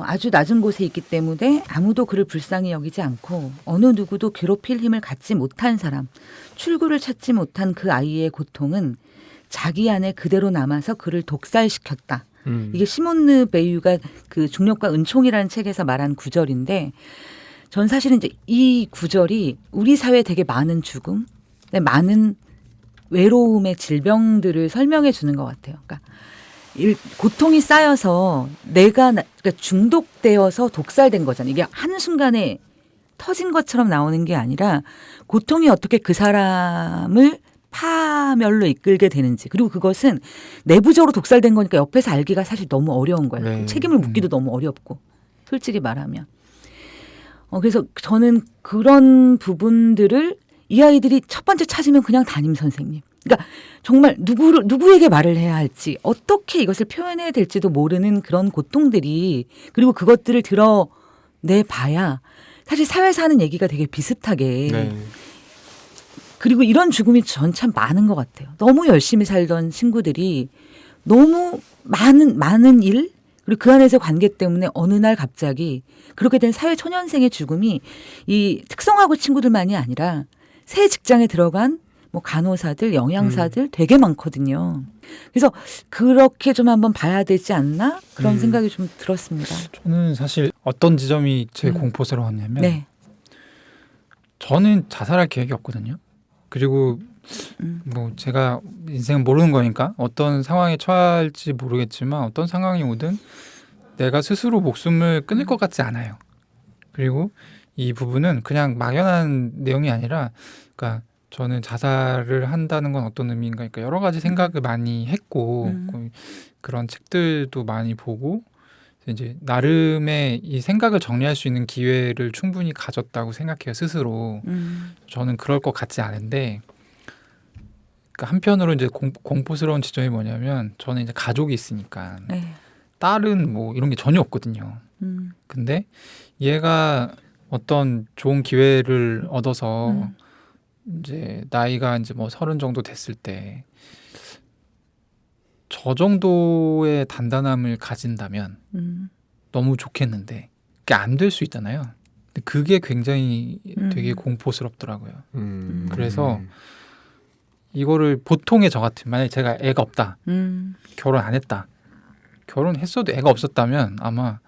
아주 낮은 곳에 있기 때문에 아무도 그를 불쌍히 여기지 않고 어느 누구도 괴롭힐 힘을 갖지 못한 사람, 출구를 찾지 못한 그 아이의 고통은 자기 안에 그대로 남아서 그를 독살시켰다. 이게 시몬느 베유가 그 중력과 은총이라는 책에서 말한 구절인데 전 사실은 이제 이 구절이 우리 사회에 되게 많은 죽음, 많은 외로움의 질병들을 설명해 주는 것 같아요. 그러니까 고통이 쌓여서 그러니까 중독되어서 독살된 거잖아요. 이게 한순간에 터진 것처럼 나오는 게 아니라 고통이 어떻게 그 사람을 파멸로 이끌게 되는지 그리고 그것은 내부적으로 독살된 거니까 옆에서 알기가 사실 너무 어려운 거예요. 네. 책임을 묻기도 너무 어렵고 솔직히 말하면 그래서 저는 그런 부분들을 이 아이들이 첫 번째 찾으면 그냥 담임 선생님. 그러니까 정말 누구에게 말을 해야 할지 어떻게 이것을 표현해야 될지도 모르는 그런 고통들이 그리고 그것들을 드러내 봐야 사실 사회에서 하는 얘기가 되게 비슷하게 네. 그리고 이런 죽음이 전 참 많은 것 같아요. 너무 열심히 살던 친구들이 너무 많은 일 그리고 그 안에서 관계 때문에 어느 날 갑자기 그렇게 된 사회 초년생의 죽음이 이 특성화고 친구들만이 아니라 새 직장에 들어간 뭐 간호사들, 영양사들 되게 많거든요. 그래서 그렇게 좀 한번 봐야 되지 않나 그런 생각이 좀 들었습니다. 저는 사실 어떤 지점이 제일 음. 공포스러웠냐면 네. 저는 자살할 계획이 없거든요. 그리고 뭐 제가 인생은 모르는 거니까 어떤 상황에 처할지 모르겠지만 어떤 상황이 오든 내가 스스로 목숨을 끊을 것 같지 않아요. 그리고 이 부분은 그냥 막연한 내용이 아니라 그러니까 저는 자살을 한다는 건 어떤 의미인가 그러니까 여러 가지 생각을 많이 했고 그런 책들도 많이 보고 이제 나름의 이 생각을 정리할 수 있는 기회를 충분히 가졌다고 생각해요 스스로. 저는 그럴 것 같지 않은데 그러니까 한편으로 이제 공포스러운 지점이 뭐냐면 저는 이제 가족이 있으니까 네. 딸은 뭐 이런 게 전혀 없거든요. 근데 얘가 어떤 좋은 기회를 얻어서 이제 나이가 이제 뭐 30 정도 됐을 때 저 정도의 단단함을 가진다면 너무 좋겠는데 그게 안 될 수 있잖아요. 근데 그게 굉장히 되게 공포스럽더라고요. 그래서 이거를 보통의 저 같은 만약에 제가 애가 없다, 결혼 안 했다, 결혼했어도 애가 없었다면 아마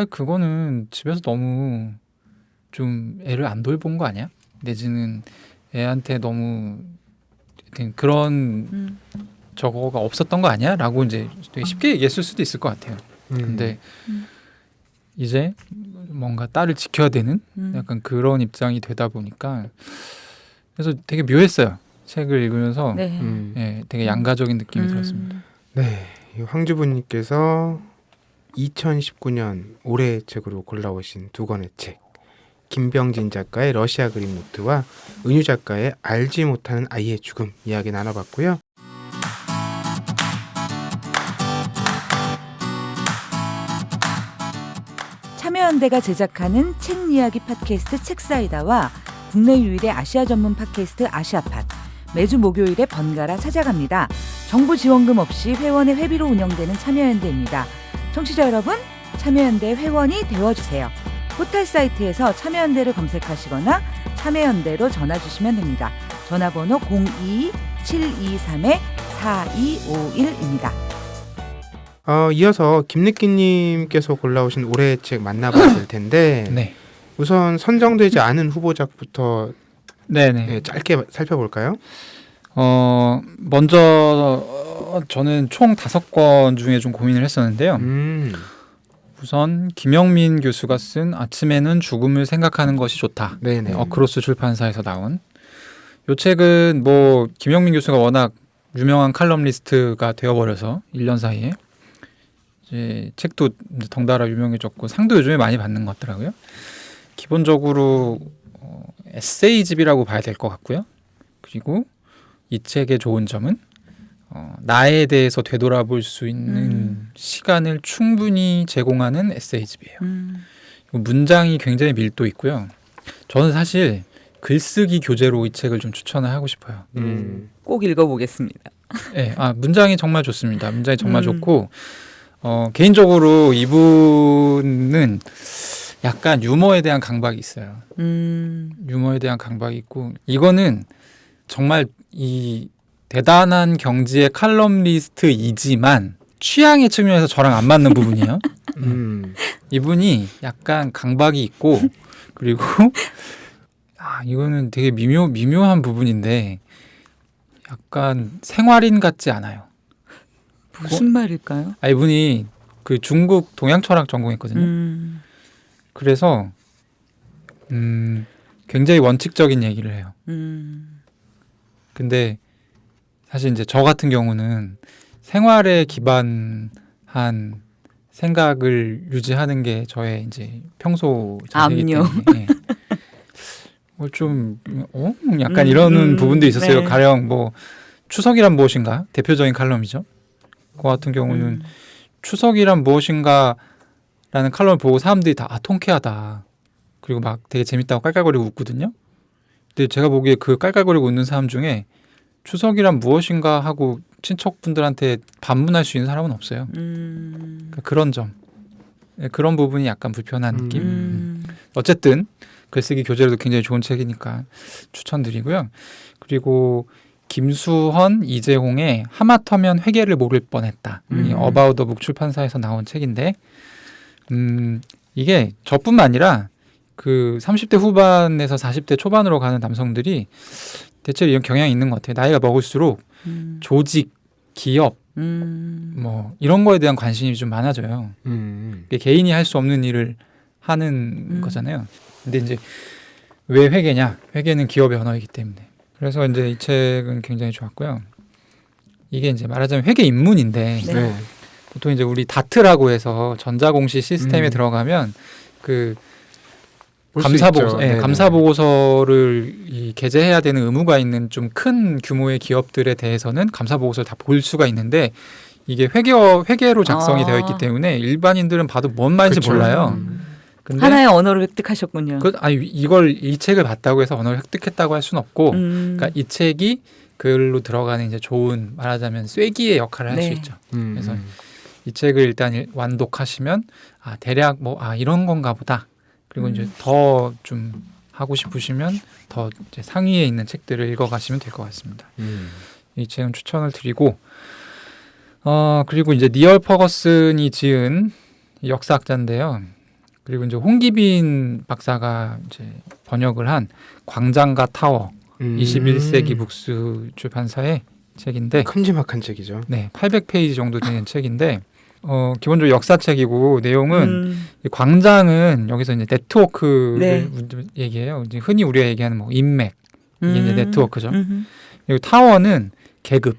그거는 집에서 너무 좀 애를 안 돌본 거 아니야? 내지는 애한테 너무 그런 저거가 없었던 거 아니야? 라고 이제 되게 쉽게 얘기했을 수도 있을 것 같아요. 근데 이제 뭔가 딸을 지켜야 되는 약간 그런 입장이 되다 보니까 그래서 되게 묘했어요. 책을 읽으면서 네. 예, 되게 양가적인 느낌이 들었습니다. 네, 이 황주부님께서 2019년 올해의 책으로 골라오신 두 권의 책 김병진 작가의 러시아 그림 노트와 은유 작가의 알지 못하는 아이의 죽음 이야기 나눠봤고요. 참여연대가 제작하는 책 이야기 팟캐스트 책사이다와 국내 유일의 아시아 전문 팟캐스트 아시아팟 매주 목요일에 번갈아 찾아갑니다. 정부 지원금 없이 회원의 회비로 운영되는 참여연대입니다. 청취자 여러분, 참여연대 회원이 되어주세요. 포털 사이트에서 참여연대를 검색하시거나 참여연대로 전화 주시면 됩니다. 전화번호 02-723-4251입니다. 이어서 김느끼님께서 골라오신 올해의 책 만나봐야 될 텐데 네, 우선 선정되지 않은 후보작부터 네네. 짧게 살펴볼까요? 먼저 저는 총 5권 중에 좀 고민을 했었는데요. 우선 김영민 교수가 쓴 아침에는 죽음을 생각하는 것이 좋다. 네네. 어크로스 출판사에서 나온 이 책은 뭐 김영민 교수가 워낙 유명한 칼럼니스트가 되어버려서 1년 사이에 이제 책도 덩달아 유명해졌고 상도 요즘에 많이 받는 것 같더라고요. 기본적으로 에세이집이라고 봐야 될 것 같고요. 그리고 이 책의 좋은 점은 나에 대해서 되돌아볼 수 있는 시간을 충분히 제공하는 에세이집이에요. 문장이 굉장히 밀도 있고요. 저는 사실 글쓰기 교재로 이 책을 좀 추천을 하고 싶어요. 꼭 읽어보겠습니다. 네, 문장이 정말 좋습니다. 문장이 정말 좋고 개인적으로 이분은 약간 유머에 대한 강박이 있어요. 유머에 대한 강박이 있고 이거는 정말 이 대단한 경지의 칼럼니스트이지만 취향의 측면에서 저랑 안 맞는 부분이에요. 이분이 약간 강박이 있고 그리고 이거는 되게 미묘한 부분인데 약간 생활인 같지 않아요. 무슨 말일까요? 이분이 그 중국 동양 철학 전공했거든요. 그래서 굉장히 원칙적인 얘기를 해요. 근데 사실 이제 저 같은 경우는 생활에 기반한 생각을 유지하는 게 저의 이제 평소 자세이기 압류. 때문에 좀 약간 이러는 부분도 있었어요. 네. 가령 뭐 추석이란 무엇인가 대표적인 칼럼이죠. 그 같은 경우는 추석이란 무엇인가라는 칼럼을 보고 사람들이 다 통쾌하다. 그리고 막 되게 재밌다고 깔깔거리고 웃거든요. 근데 제가 보기에 그 깔깔거리고 웃는 사람 중에 추석이란 무엇인가 하고 친척분들한테 반문할 수 있는 사람은 없어요. 그러니까 그런 점, 그런 부분이 약간 불편한 느낌. 어쨌든 글쓰기 교재로도 굉장히 좋은 책이니까 추천드리고요. 그리고 김수헌, 이재홍의 하마터면 회계를 모를 뻔했다. 이 어바웃 더 북 출판사에서 나온 책인데 이게 저뿐만 아니라 그 30대 후반에서 40대 초반으로 가는 남성들이 대체로 이런 경향이 있는 것 같아요. 나이가 먹을수록 조직, 기업 뭐 이런 거에 대한 관심이 좀 많아져요. 이게 개인이 할 수 없는 일을 하는 거잖아요. 근데 이제 왜 회계냐? 회계는 기업의 언어이기 때문에. 그래서 이제 이 책은 굉장히 좋았고요. 이게 이제 말하자면 회계 입문인데 네. 보통 이제 우리 다트라고 해서 전자공시 시스템에 들어가면 그 감사 보고서, 감사 보고서를 게재해야 되는 의무가 있는 좀 큰 규모의 기업들에 대해서는 감사 보고서를 다 볼 수가 있는데 이게 회계로 작성이 되어 있기 때문에 일반인들은 봐도 뭔 말인지 그쵸. 몰라요. 근데 하나의 언어를 획득하셨군요. 이 책을 봤다고 해서 언어를 획득했다고 할 수는 없고, 그러니까 이 책이 글로 들어가는 이제 좋은 말하자면 쐐기의 역할을 할 수 네. 있죠. 그래서 이 책을 일단 완독하시면 대략 이런 건가 보다. 그리고 이제 더 좀 하고 싶으시면 더 이제 상위에 있는 책들을 읽어가시면 될 것 같습니다. 이 책은 추천을 드리고, 그리고 이제 니얼 퍼거슨이 지은 역사학자인데요. 그리고 이제 홍기빈 박사가 이제 번역을 한 광장과 타워 21세기 북스 출판사의 책인데 큼지막한 책이죠. 네, 800페이지 정도 되는 책인데 기본적으로 역사책이고 내용은 이 광장은 여기서 이제 네트워크를 네. 얘기해요. 이제 흔히 우리가 얘기하는 뭐 인맥 이게 이제 네트워크죠. 그리고 타워는 계급.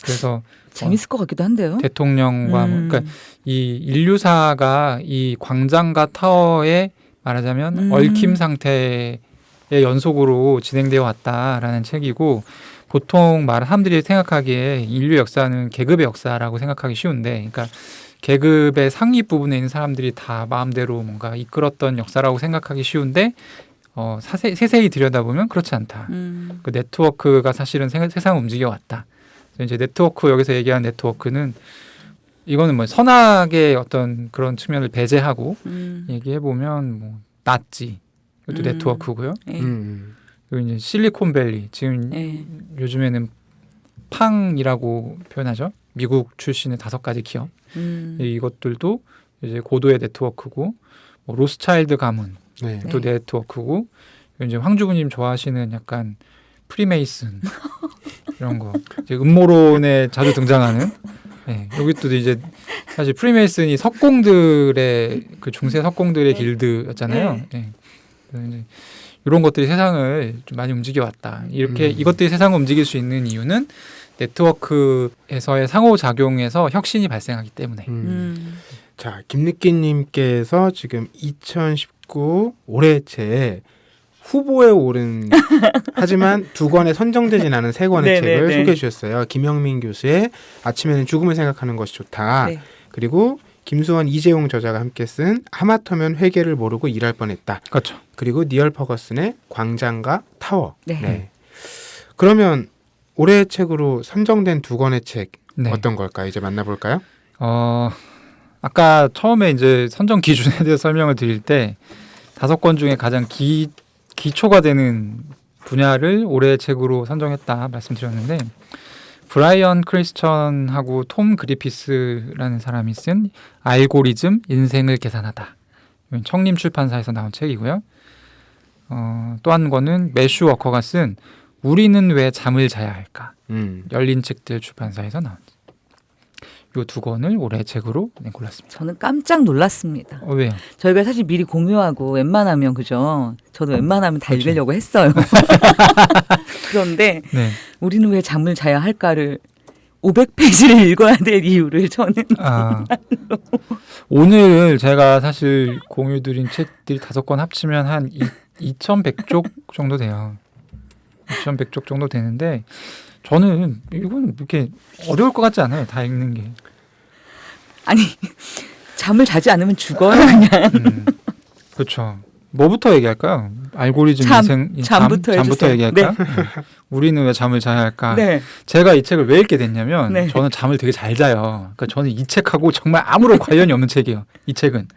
그래서 재밌을 것 같기도 한데요. 대통령과 그러니까 이 인류사가 이 광장과 타워에 말하자면 얽힘 상태의 연속으로 진행되어 왔다라는 책이고 보통 사람들이 생각하기에 인류 역사는 계급의 역사라고 생각하기 쉬운데 그러니까 계급의 상위 부분에 있는 사람들이 다 마음대로 뭔가 이끌었던 역사라고 생각하기 쉬운데 세세히 들여다보면 그렇지 않다. 그 네트워크가 사실은 세상을 움직여왔다. 이제 네트워크 여기서 얘기하는 네트워크는 이거는 뭐 선악의 어떤 그런 측면을 배제하고 얘기해 보면 뭐 나치 이것도 네트워크고요. 그리고 이제 실리콘밸리 지금 요즘에는 팡이라고 표현하죠. 미국 출신의 5가지 기업 이것들도 이제 고도의 네트워크고 뭐 로스차일드 가문 또 네트워크고 이제 황주부님 좋아하시는 약간 프리메이슨 이런 거 이제 음모론에 자주 등장하는 여기도 이제 사실 프리메이슨이 석공들의 그 중세 석공들의 길드였잖아요. 그래서 이제 이런 것들이 세상을 좀 많이 움직여왔다. 이렇게 이것들이 세상을 움직일 수 있는 이유는 네트워크에서의 상호작용에서 혁신이 발생하기 때문에. 자, 김느끼님께서 지금 2019 올해 책 후보에 오른 하지만 2권에 선정되진 않은 3권의 책을 소개해 주셨어요. 김영민 교수의 아침에는 죽음을 생각하는 것이 좋다. 그리고 김수헌, 이재용 저자가 함께 쓴 하마터면 회계를 모르고 일할 뻔했다. 그렇죠. 그리고 니얼 퍼거슨의 광장과 타워. 그러면 올해의 책으로 선정된 2권의 책 어떤 걸까요? 이제 만나볼까요? 아까 처음에 이제 선정 기준에 대해서 설명을 드릴 때 5권 중에 가장 기초가 되는 분야를 올해의 책으로 선정했다 말씀드렸는데 브라이언 크리스천하고 톰 그리피스라는 사람이 쓴 알고리즘 인생을 계산하다. 청림 출판사에서 나온 책이고요. 또 한 권은 매슈 워커가 쓴 우리는 왜 잠을 자야 할까? 열린 책들 출판사에서 나온 이 2권을 올해 책으로 골랐습니다. 저는 깜짝 놀랐습니다. 왜요? 저희가 사실 미리 공유하고 웬만하면 그죠? 저도 웬만하면 다 읽으려고 했어요. 그런데 우리는 왜 잠을 자야 할까를 500페이지를 읽어야 될 이유를 저는 오늘 제가 사실 공유드린 책들이 5권 합치면 한 2100쪽 정도 돼요. 2100쪽 정도 되는데 저는 이건 이렇게 어려울 것 같지 않아요. 다 읽는 게. 아니 잠을 자지 않으면 죽어요 그냥. 그렇죠. 뭐부터 얘기할까요? 알고리즘 잠, 인생 잠부터 해주세요. 얘기할까요? 우리는 왜 잠을 자야 할까? 네. 제가 이 책을 왜 읽게 됐냐면 네. 저는 잠을 되게 잘 자요. 그러니까 저는 이 책하고 정말 아무런 관련이 없는 책이에요. 이 책은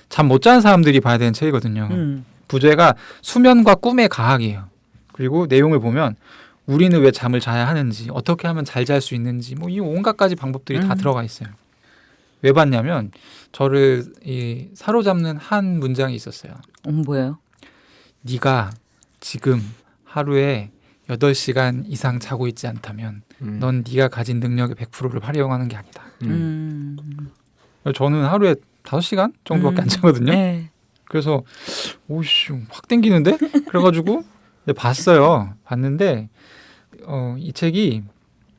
잠 못 자는 사람들이 봐야 되는 책이거든요. 부제가 수면과 꿈의 과학이에요. 그리고 내용을 보면 우리는 왜 잠을 자야 하는지, 어떻게 하면 잘 잘 수 있는지, 뭐 이 온갖 가지 방법들이 다 들어가 있어요. 왜 봤냐면 저를 사로잡는 한 문장이 있었어요. 뭐예요? 네가 지금 하루에 8시간 이상 자고 있지 않다면 넌 네가 가진 능력의 100%를 활용하는 게 아니다. 저는 하루에 5시간 정도밖에 안 자거든요. 네. 그래서 오씨 확 땡기는데? 그래가지고 봤어요. 봤는데 이 책이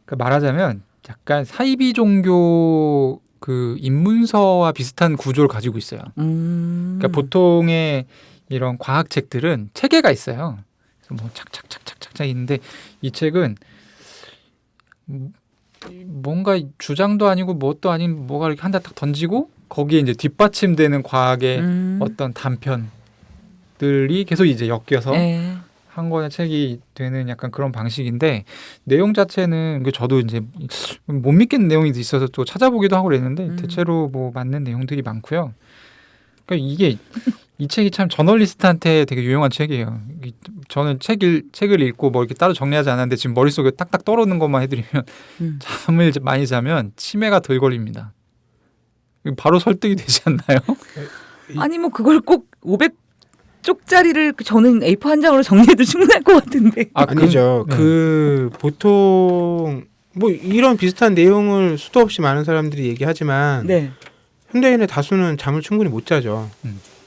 그러니까 말하자면 약간 사이비 종교 그 입문서와 비슷한 구조를 가지고 있어요. 그러니까 보통의 이런 과학 책들은 체계가 있어요. 그래서 뭐 착착착착착착 있는데 이 책은 뭔가 주장도 아니고 뭣도 아닌 뭐가 이렇게 한 대 딱 던지고 거기에 이제 뒷받침되는 과학의 어떤 단편들이 계속 이제 엮여서 네. 한 권의 책이 되는 약간 그런 방식인데 내용 자체는 저도 이제 못 믿겠는 내용이 있어서 또 찾아보기도 하고 그랬는데 대체로 뭐 맞는 내용들이 많고요. 그러니까 이게 이 책이 참 저널리스트한테 되게 유용한 책이에요. 저는 책을 읽고 뭐 이렇게 따로 정리하지 않았는데 지금 머릿속에 딱딱 떠오르는 것만 해드리면 잠을 많이 자면 치매가 덜 걸립니다. 바로 설득이 되지 않나요? 아니 뭐 그걸 꼭 500쪽짜리를 저는 A4 한 장으로 정리해도 충분할 것 같은데. 아니죠. 보통 뭐 이런 비슷한 내용을 수도 없이 많은 사람들이 얘기하지만 네. 현대인의 다수는 잠을 충분히 못 자죠.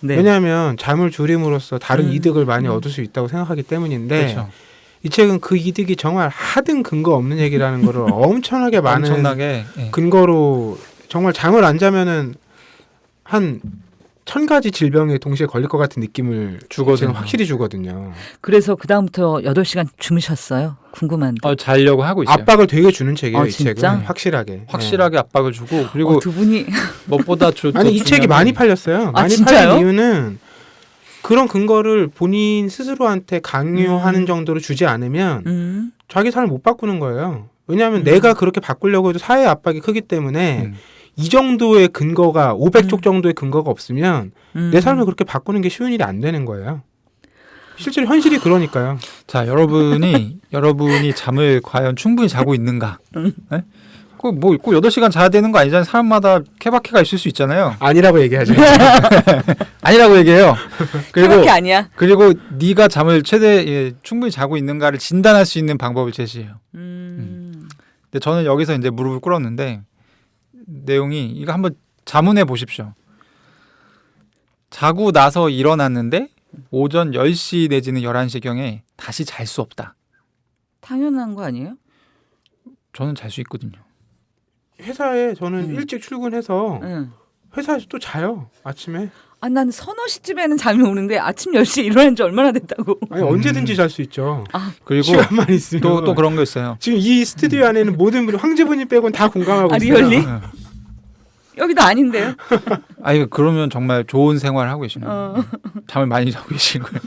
네. 왜냐하면 잠을 줄임으로써 다른 이득을 많이 얻을 수 있다고 생각하기 때문인데 그렇죠. 이 책은 그 이득이 정말 하등 근거 없는 얘기라는 거를 엄청나게 많은 엄청나게 근거로 정말 잠을 안 자면은 한 1000가지 질병에 동시에 걸릴 것 같은 느낌을 주거든요. 확실히 주거든요. 그래서 그 다음부터 8시간 주무셨어요. 궁금한데. 자려고 하고 있어요. 압박을 되게 주는 책이에요. 이 진짜? 책은 확실하게. 확실하게 압박을 주고 그리고 두 분이 무엇보다 아니 이 책이 많이 팔렸어요. 많이 진짜요? 팔린 이유는 그런 근거를 본인 스스로한테 강요하는 정도로 주지 않으면 자기 삶을 못 바꾸는 거예요. 왜냐하면 내가 그렇게 바꾸려고 해도 사회 압박이 크기 때문에 이 정도의 근거가 500쪽 정도의 근거가 없으면 내 삶을 그렇게 바꾸는 게 쉬운 일이 안 되는 거예요. 실제로 현실이 그러니까요. 자, 여러분이 잠을 과연 충분히 자고 있는가? 네? 꼭 8시간 자야 되는 거 아니잖아요. 사람마다 케바케가 있을 수 있잖아요. 아니라고 얘기하죠. 아니라고 얘기해요. 그렇게 아니야. 그리고 네가 잠을 충분히 자고 있는가를 진단할 수 있는 방법을 제시해요. 근데 저는 여기서 이제 무릎을 꿇었는데 내용이 이거 한번 자문해 보십시오. 자고 나서 일어났는데 오전 10시 내지는 11시경에 다시 잘 수 없다. 당연한 거 아니에요? 저는 잘 수 있거든요. 회사에 저는 일찍 출근해서 회사에서 또 자요. 아침에. 난 서너 시쯤에는 잠이 오는데 아침 10시에 일어난 지 얼마나 됐다고. 아니 언제든지 잘 수 있죠. 그리고 시간만 있으면. 또 그런 거 있어요. 지금 이 스튜디오 안에는 모든 분이 황제분이 빼고는 다 공감하고 있어요. 리얼리? 여기도 아닌데요? 아니 그러면 정말 좋은 생활을 하고 계시는 거예요. 잠을 많이 자고 계신 거예요.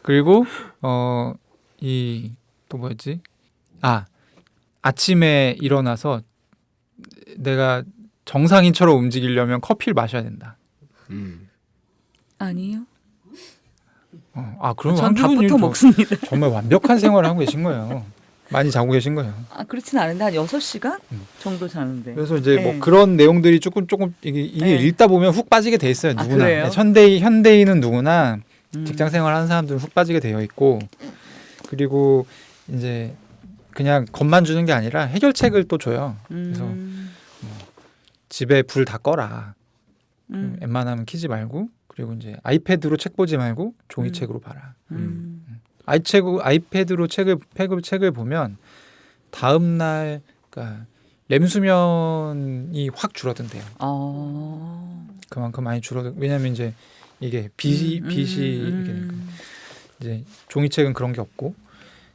그리고 또 뭐였지? 아침에 일어나서 내가 정상인처럼 움직이려면 커피를 마셔야 된다. 아니요. 그럼 전 황주부님 밥부터 먹습니다. 정말 완벽한 생활을 하고 계신 거예요. 많이 자고 계신 거예요. 그렇진 않은데 한 6시간 정도 자는데. 그래서 이제 뭐 그런 내용들이 조금 이게 읽다 보면 훅 빠지게 돼 있어요. 누구나. 그래요? 현대인은 누구나 직장 생활하는 사람들은 훅 빠지게 되어 있고 그리고 이제 그냥 겁만 주는 게 아니라 해결책을 또 줘요. 그래서 집에 불 다 꺼라. 웬만하면 키지 말고 그리고 이제 아이패드로 책 보지 말고 종이책으로 봐라. 아이패드로 책을 보면 다음 날 그러니까 렘 수면이 확 줄어든대요. 그만큼 많이 왜냐하면 이제 이게 빛이 이렇게 되니까. 이제 종이책은 그런 게 없고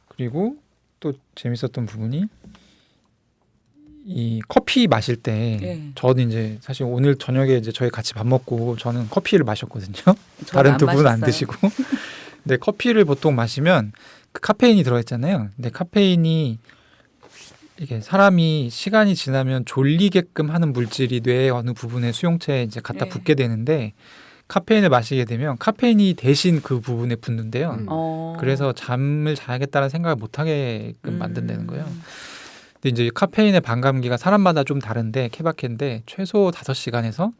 그리고 또 재밌었던 부분이 이 커피 마실 때 네. 저는 이제 사실 오늘 저녁에 이제 저희 같이 밥 먹고 저는 커피를 마셨거든요. 저는 다른 안 두 분은 안 마셨어요. 드시고. 근데 커피를 보통 마시면 그 카페인이 들어있잖아요. 근데 카페인이 이게 사람이 시간이 지나면 졸리게끔 하는 물질이 뇌의 어느 부분에 수용체에 이제 갖다 네. 붙게 되는데 카페인을 마시게 되면 카페인이 대신 그 부분에 붙는데요. 그래서 잠을 자야겠다는 생각을 못 하게끔 만든다는 거예요. 근데 이제 카페인의 반감기가 사람마다 좀 다른데 케바케인데 최소 5시간에서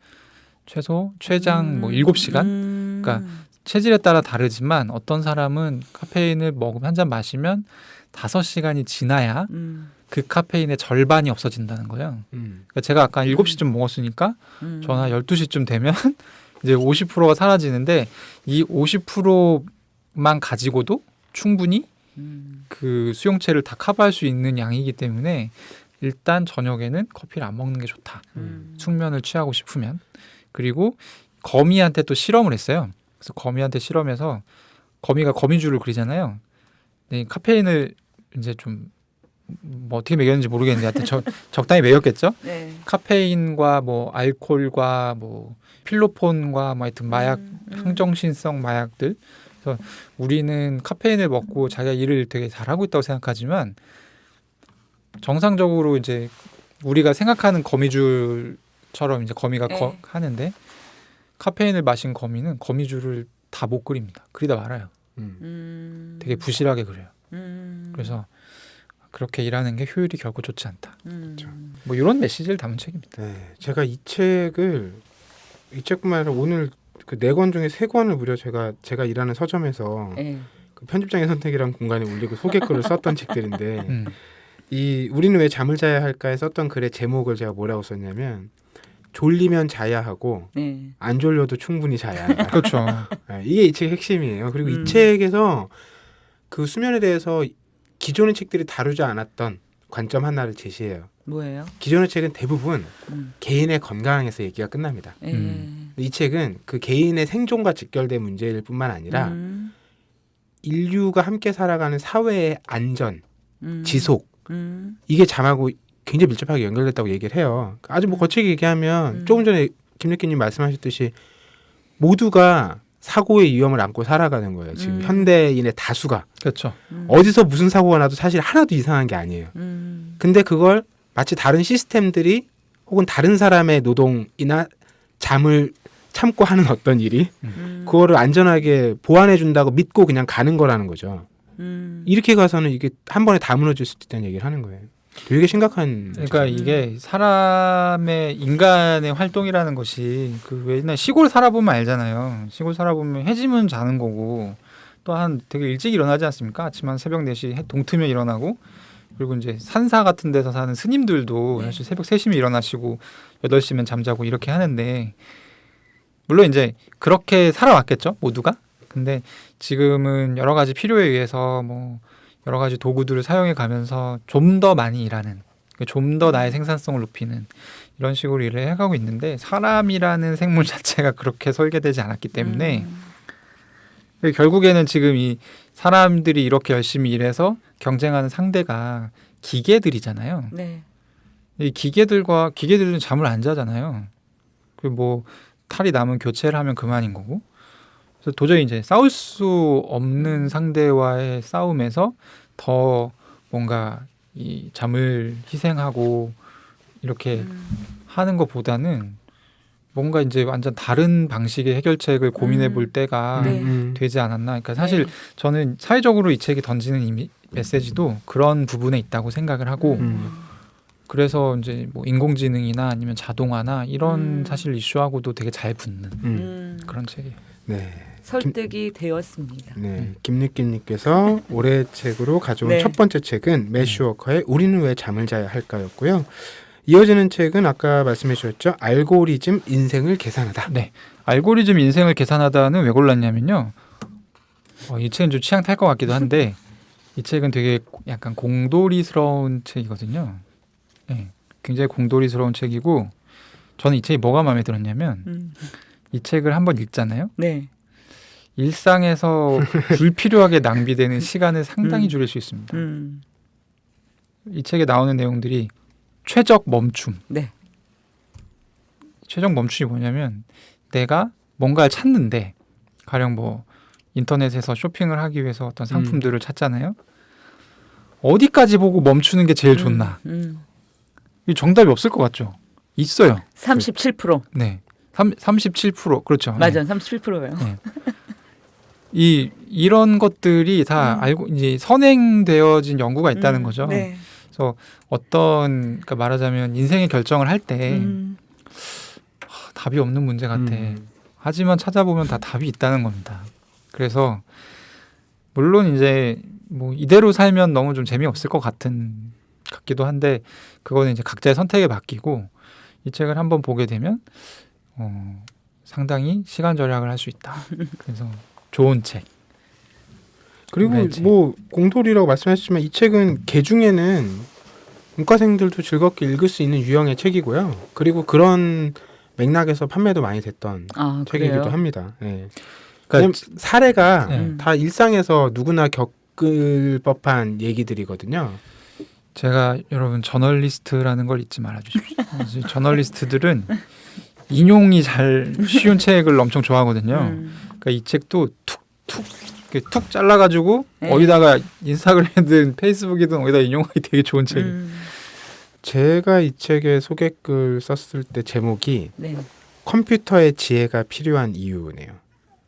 최장 뭐 7시간. 그러니까 체질에 따라 다르지만 어떤 사람은 카페인을 먹으면 한 잔 마시면 5시간이 지나야 그 카페인의 절반이 없어진다는 거예요. 그러니까 제가 아까 7시쯤 먹었으니까 저는 한 12시쯤 되면 이제 50%가 사라지는데 이 50%만 가지고도 충분히 그 수용체를 다 커버할 수 있는 양이기 때문에 일단 저녁에는 커피를 안 먹는 게 좋다. 숙면을 취하고 싶으면. 그리고 거미한테 또 실험을 했어요. 그래서 거미한테 실험해서 거미가 거미줄을 그리잖아요. 네, 카페인을 이제 좀 뭐 어떻게 매겼는지 모르겠는데 하여튼 적당히 매겼겠죠. 네. 카페인과 뭐 알코올과 뭐 필로폰과 뭐 하여튼 마약 항정신성 마약들. 그래서 우리는 카페인을 먹고 자기가 일을 되게 잘하고 있다고 생각하지만 정상적으로 이제 우리가 생각하는 거미줄처럼 이제 거미가 네. 하는데 카페인을 마신 거미는 거미줄을 다 못 그립니다. 그리다 말아요. 되게 부실하게 그려요. 그래서 그렇게 일하는 게 효율이 결코 좋지 않다. 뭐 이런 메시지를 담은 책입니다. 네, 제가 이 책뿐만 아니라 오늘 그 4권 중에 3권을 무려 제가 일하는 서점에서 네. 그 편집장의 선택이라는 공간에 올리고 소개글을 썼던 책들인데 음. 이 우리는 왜 잠을 자야 할까에 썼던 글의 제목을 제가 뭐라고 썼냐면 졸리면 자야 하고 네. 안 졸려도 충분히 자야 한다. 그렇죠. 네, 이게 이 책의 핵심이에요. 그리고 이 책에서 그 수면에 대해서 기존의 책들이 다루지 않았던 관점 하나를 제시해요. 뭐예요? 기존의 책은 대부분 음. 개인의 건강에서 얘기가 끝납니다. 네. 이 책은 그 개인의 생존과 직결된 문제일 뿐만 아니라 인류가 함께 살아가는 사회의 안전, 지속 이게 잠하고 굉장히 밀접하게 연결됐다고 얘기를 해요. 아주 뭐 거칠게 얘기하면 조금 전에 김래끼님 말씀하셨듯이 모두가 사고의 위험을 안고 살아가는 거예요. 지금 현대인의 다수가 그렇죠. 어디서 무슨 사고가 나도 사실 하나도 이상한 게 아니에요. 근데 그걸 마치 다른 시스템들이 혹은 다른 사람의 노동이나 잠을 참고 하는 어떤 일이 그거를 안전하게 보완해 준다고 믿고 그냥 가는 거라는 거죠. 이렇게 가서는 이게 한 번에 다 무너질 수 있다는 얘기를 하는 거예요. 되게 심각한. 그러니까 이게 사람의 인간의 활동이라는 것이 그 왜냐면 시골 살아보면 알잖아요. 시골 살아보면 해지면 자는 거고 또한 되게 일찍 일어나지 않습니까? 아침 한 새벽 4시 해 동트면 일어나고 그리고 이제 산사 같은 데서 사는 스님들도 사실 새벽 3시면 일어나시고 8시면 잠자고 이렇게 하는데 물론 이제 그렇게 살아왔겠죠 모두가. 근데 지금은 여러 가지 필요에 의해서 뭐 여러 가지 도구들을 사용해 가면서 좀 더 많이 일하는, 좀 더 나의 생산성을 높이는 이런 식으로 일을 해가고 있는데 사람이라는 생물 자체가 그렇게 설계되지 않았기 때문에 결국에는 지금 이 사람들이 이렇게 열심히 일해서 경쟁하는 상대가 기계들이잖아요. 네. 이 기계들은 잠을 안 자잖아요. 그 뭐 탈이 나면 교체를 하면 그만인 거고. 그래서 도저히 이제 싸울 수 없는 상대와의 싸움에서 더 뭔가 이 잠을 희생하고 이렇게 하는 것보다는 뭔가 이제 완전 다른 방식의 해결책을 고민해 볼 때가 네. 되지 않았나. 그러니까 사실 네. 저는 사회적으로 이 책이 던지는 메시지도 그런 부분에 있다고 생각을 하고 그래서 이제 뭐 인공지능이나 아니면 자동화나 이런 사실 이슈하고도 되게 잘 붙는 그런 책이에요. 네. 설득이 되었습니다. 네, 김느낌님께서 올해 책으로 가져온 네. 첫 번째 책은 매슈워커의 우리는 왜 잠을 자야 할까였고요. 이어지는 책은 아까 말씀해 주셨죠. 알고리즘 인생을 계산하다. 네, 알고리즘 인생을 계산하다는 왜 골랐냐면요. 이 책은 좀 취향 탈 것 같기도 한데 이 책은 되게 약간 공돌이스러운 책이거든요. 네, 굉장히 공돌이스러운 책이고 저는 이 책이 뭐가 마음에 들었냐면 이 책을 한번 읽잖아요. 네. 일상에서 불필요하게 낭비되는 시간을 상당히 줄일 수 있습니다. 음. 이 책에 나오는 내용들이 최적 멈춤. 네. 최적 멈춤이 뭐냐면 내가 뭔가를 찾는데 가령 뭐 인터넷에서 쇼핑을 하기 위해서 어떤 상품들을 찾잖아요. 어디까지 보고 멈추는 게 제일 좋나? 이 정답이 없을 것 같죠? 있어요. 37%. 네. 37% 그렇죠. 맞아, 37%예요. 네. 이런 것들이 다 알고 이제 선행되어진 연구가 있다는 거죠. 네. 그래서 그러니까 말하자면 인생의 결정을 할 때 답이 없는 문제 같아. 하지만 찾아보면 다 답이 있다는 겁니다. 그래서 물론 이제 뭐 이대로 살면 너무 좀 재미없을 것 같기도 한데 그거는 이제 각자의 선택에 맡기고 이 책을 한번 보게 되면 상당히 시간 절약을 할 수 있다. 그래서 좋은 책. 그리고 책. 뭐 공돌이라고 말씀하셨지만 이 책은 개중에는 문과생들도 즐겁게 읽을 수 있는 유형의 책이고요. 그리고 그런 맥락에서 판매도 많이 됐던 책이기도 그래요? 합니다. 네. 그러니까 사례가 네. 다 일상에서 누구나 겪을 법한 얘기들이거든요. 제가 여러분 저널리스트라는 걸 잊지 말아주십시오. 저널리스트들은 인용이 잘 쉬운 책을 엄청 좋아하거든요. 그러니까 이 책도 툭 잘라가지고 네. 어디다가 인스타그램이든 페이스북이든 어디다 인용하기 되게 좋은 책이에요. 제가 이 책에 소개글 썼을 때 제목이 네. 컴퓨터의 지혜가 필요한 이유네요.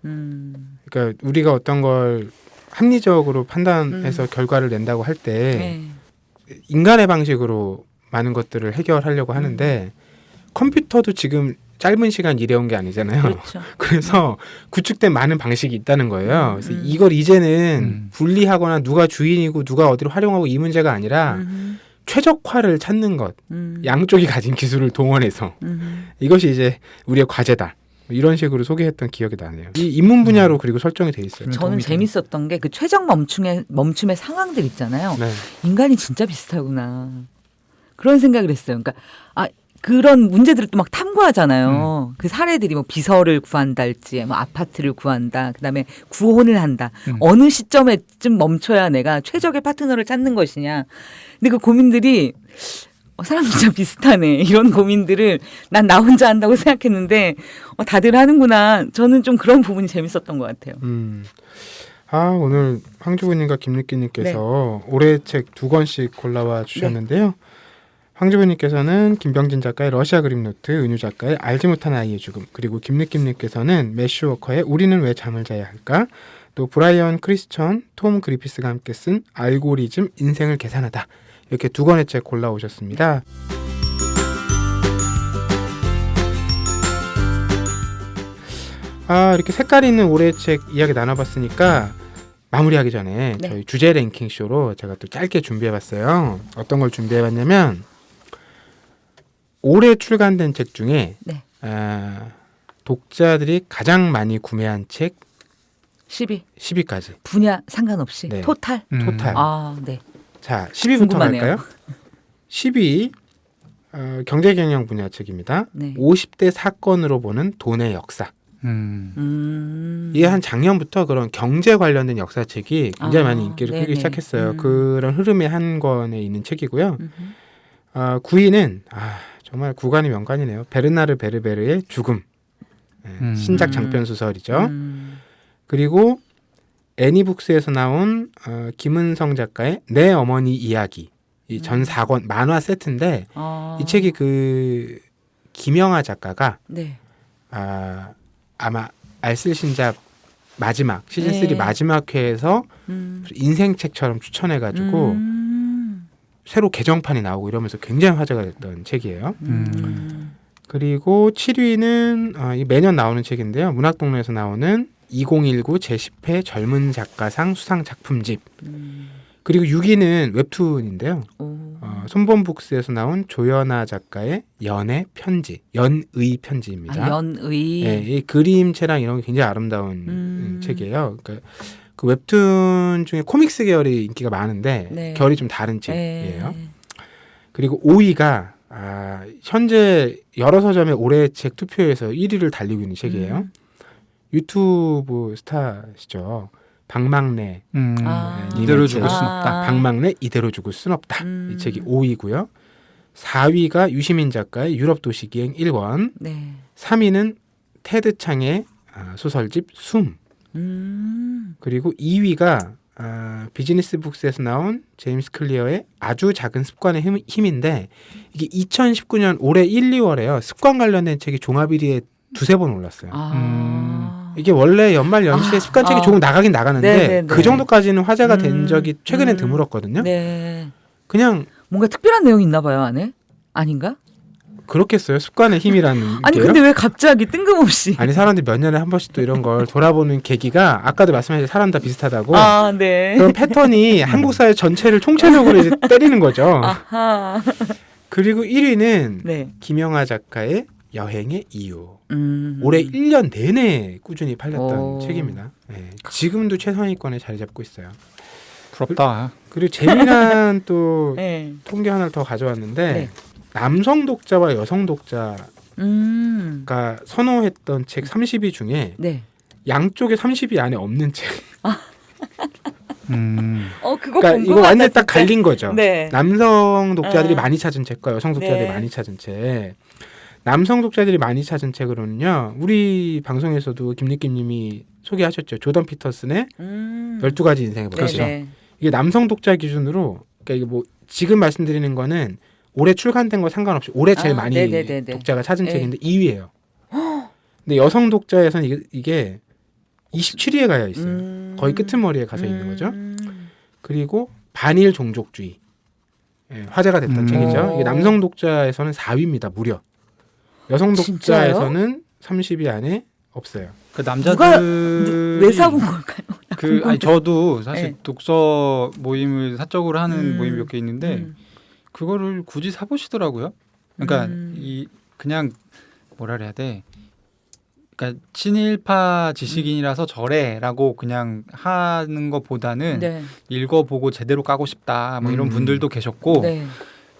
그러니까 우리가 어떤 걸 합리적으로 판단해서 결과를 낸다고 할 때 네. 인간의 방식으로 많은 것들을 해결하려고 하는데 컴퓨터도 지금 짧은 시간 일해온 게 아니잖아요. 그렇죠. 그래서 구축된 많은 방식이 있다는 거예요. 그래서 이걸 이제는 분리하거나 누가 주인이고 누가 어디로 활용하고 이 문제가 아니라 최적화를 찾는 것, 양쪽이 가진 기술을 동원해서 이것이 이제 우리의 과제다. 이런 식으로 소개했던 기억이 나네요. 이 인문 분야로 그리고 설정이 돼 있어요. 저는 재밌었던 게 그 최적 멈춤의 상황들 있잖아요. 네. 인간이 진짜 비슷하구나. 그런 생각을 했어요. 그러니까 그런 문제들을 또 막 탐구하잖아요. 그 사례들이 뭐 비서를 구한달지, 뭐 아파트를 구한다, 그다음에 구혼을 한다. 어느 시점에쯤 멈춰야 내가 최적의 파트너를 찾는 것이냐. 근데 그 고민들이 사람 진짜 비슷하네. 이런 고민들을 난 나 혼자 한다고 생각했는데 다들 하는구나. 저는 좀 그런 부분이 재밌었던 것 같아요. 오늘 황주부님과 김느끼님께서 올해 책 2권씩 골라와 주셨는데요. 황주부님께서는 김병진 작가의 러시아 그림노트, 은유 작가의 알지 못한 아이의 죽음, 그리고 김느끼님께서는 매슈 워커의 우리는 왜 잠을 자야 할까? 또 브라이언 크리스천, 톰 그리피스가 함께 쓴 알고리즘 인생을 계산하다. 이렇게 2권의 책 골라오셨습니다. 이렇게 색깔이 있는 올해의 책 이야기 나눠봤으니까 마무리하기 전에 네. 저희 주제 랭킹 쇼로 제가 또 짧게 준비해봤어요. 어떤 걸 준비해봤냐면 올해 출간된 책 중에 네. 독자들이 가장 많이 구매한 책 10위까지. 분야 상관없이 네. 토탈. 토탈. 네. 자, 10위부터 궁금하네요. 갈까요? 10위 경제경영 분야 책입니다. 네. 50대 사건으로 보는 돈의 역사. 이게 한 작년부터 그런 경제 관련된 역사책이 굉장히 많이 인기를 끌기 네네. 시작했어요. 그런 흐름의 한 권에 있는 책이고요. 9위는 정말 구간이 명관이네요. 베르나르 베르베르의 죽음. 신작 장편 소설이죠. 그리고 애니북스에서 나온 김은성 작가의 내 어머니 이야기. 이 전 4권 만화 세트인데 이 책이 그 김영하 작가가 네. 아마 알쓸신잡 마지막 시즌 3 네. 마지막 회에서 인생책처럼 추천해가지고 새로 개정판이 나오고 이러면서 굉장히 화제가 됐던 책이에요. 그리고 7위는 매년 나오는 책인데요. 문학동네에서 나오는 2019 제10회 젊은 작가상 수상 작품집. 그리고 6위는 웹툰인데요. 손본북스에서 나온 조연아 작가의 연의 편지, 연의 편지입니다. 연의. 네, 이 그림체랑 이런 게 굉장히 아름다운 책이에요. 그러니까 그 웹툰 중에 코믹스 계열이 인기가 많은데 네. 결이 좀 다른 책이에요. 그리고 5위가 현재 여러 서점의 올해 책 투표에서 1위를 달리고 있는 책이에요. 유튜브 스타시죠. 박막래. 이대로 님의 죽을 책. 순 없다. 박막래 이대로 죽을 순 없다. 이 책이 5위고요. 4위가 유시민 작가의 유럽 도시기행 1권, 네. 3위는 테드 창의 소설집 숨, 그리고 2위가 비즈니스 북스에서 나온 제임스 클리어의 아주 작은 습관의 힘인데 이게 2019년 올해 1, 2월에요. 습관 관련된 책이 종합 1위에 두세 번 올랐어요. 이게 원래 연말 연시에 습관책이 조금 나가긴 나가는데 네네네. 그 정도까지는 화제가 된 적이 최근에 드물었거든요. 네. 그냥 뭔가 특별한 내용이 있나 봐요, 안에? 아닌가? 그렇겠어요. 습관의 힘이라는 아니 게요. 근데 왜 갑자기 뜬금없이? 아니 사람들이 몇 년에 한 번씩 또 이런 걸 돌아보는 계기가 아까도 말씀하신 사람 다 비슷하다고. 아, 네. 그런 패턴이 한국 사회 전체를 총체적으로 이제 때리는 거죠. 아하. 그리고 1위는 네. 김영하 작가의 여행의 이유. 음. 올해 1년 내내 꾸준히 팔렸던 오. 책입니다. 네. 지금도 최상위권에 자리 잡고 있어요. 부럽다. 그리고 재미난 또 네. 통계 하나를 더 가져왔는데 네. 남성 독자와 여성 독자가 음. 선호했던 책 30위 중에 네. 양쪽에 30위 안에 없는 책. 그거 그러니까 본 이거 거 같다, 완전 딱 진짜. 갈린 거죠. 네. 남성 독자들이 아. 많이 찾은 책과 여성 독자들이 네. 많이 찾은 책. 남성 독자들이 많이 찾은 책으로는요. 우리 방송에서도 김니김님이 소개하셨죠. 조던 피터슨의 12가지 인생의 법칙. 네네. 이게 남성 독자 기준으로 그러니까 이게 뭐 지금 말씀드리는 거는 올해 출간된 거 상관없이 올해 제일 많이 네네네네. 독자가 찾은 네. 책인데 2위예요. 근데 여성 독자에서는 이게 27위에 가야 있어요. 거의 끄트머리에 가서 있는 거죠. 그리고 반일 종족주의. 예, 화제가 됐던 책이죠. 이게 남성 독자에서는 4위입니다. 무려. 여성 진짜요? 독자에서는 30위 안에 없어요. 그 남자들 왜 사본 걸까요? 아니 저도 사실 네. 독서 모임을 사적으로 하는 모임이 몇 개 있는데 음. 그거를 굳이 사보시더라고요. 그러니까 음. 그냥 뭐라 그래야 돼. 그러니까 친일파 지식인이라서 저래라고 그냥 하는 것보다는 네. 읽어보고 제대로 까고 싶다 뭐 이런 분들도 계셨고 네.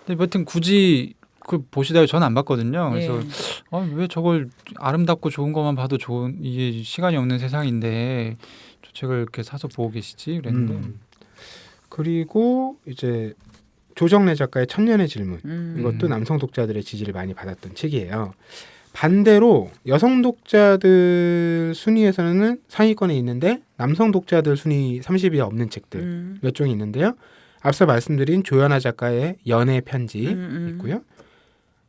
근데 여튼 굳이 그 보시다가 저는 안 봤거든요. 그래서 예. 왜 저걸 아름답고 좋은 것만 봐도 좋은 이게 시간이 없는 세상인데 저 책을 이렇게 사서 보고 계시지 그랬는데 그리고 이제 조정래 작가의 천년의 질문. 이것도 음. 남성 독자들의 지지를 많이 받았던 책이에요. 반대로 여성 독자들 순위에서는 상위권에 있는데 남성 독자들 순위 30위에 없는 책들 몇 종이 있는데요. 앞서 말씀드린 조연아 작가의 연애 편지 있고요.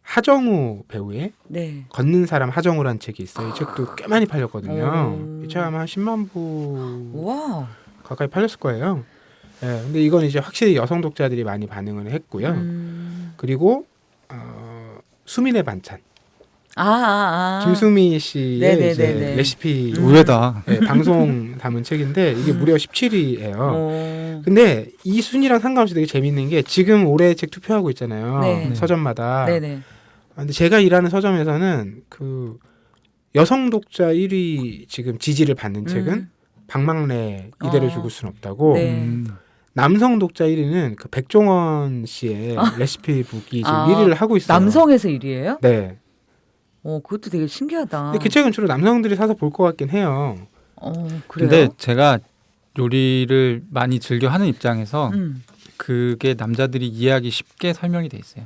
하정우 배우의 네. 걷는 사람 하정우란 책이 있어요. 이 책도 꽤 많이 팔렸거든요. 오. 이 책 아마 한 10만 부 와. 가까이 팔렸을 거예요. 예, 근데 이건 이제 확실히 여성 독자들이 많이 반응을 했고요. 그리고 수민의 반찬. 김수미 씨의 네네네네. 이제 레시피 의외다. 예, 방송 담은 책인데 이게 무려 17위예요. 어. 근데 이 순위랑 상관없이 되게 재밌는 게 지금 올해 책 투표하고 있잖아요. 네. 서점마다. 네네. 근데 제가 일하는 서점에서는 그 여성 독자 1위 지금 지지를 받는 책은 박막래 이대로 죽을 순 없다고. 네. 남성 독자 1위는 그 백종원 씨의 레시피북이 지금 1위를 하고 있어요. 남성에서 1위예요? 네. 그것도 되게 신기하다. 근데 그 책은 주로 남성들이 사서 볼 것 같긴 해요. 그래요? 근데 제가 요리를 많이 즐겨 하는 입장에서 그게 남자들이 이해하기 쉽게 설명이 돼 있어요.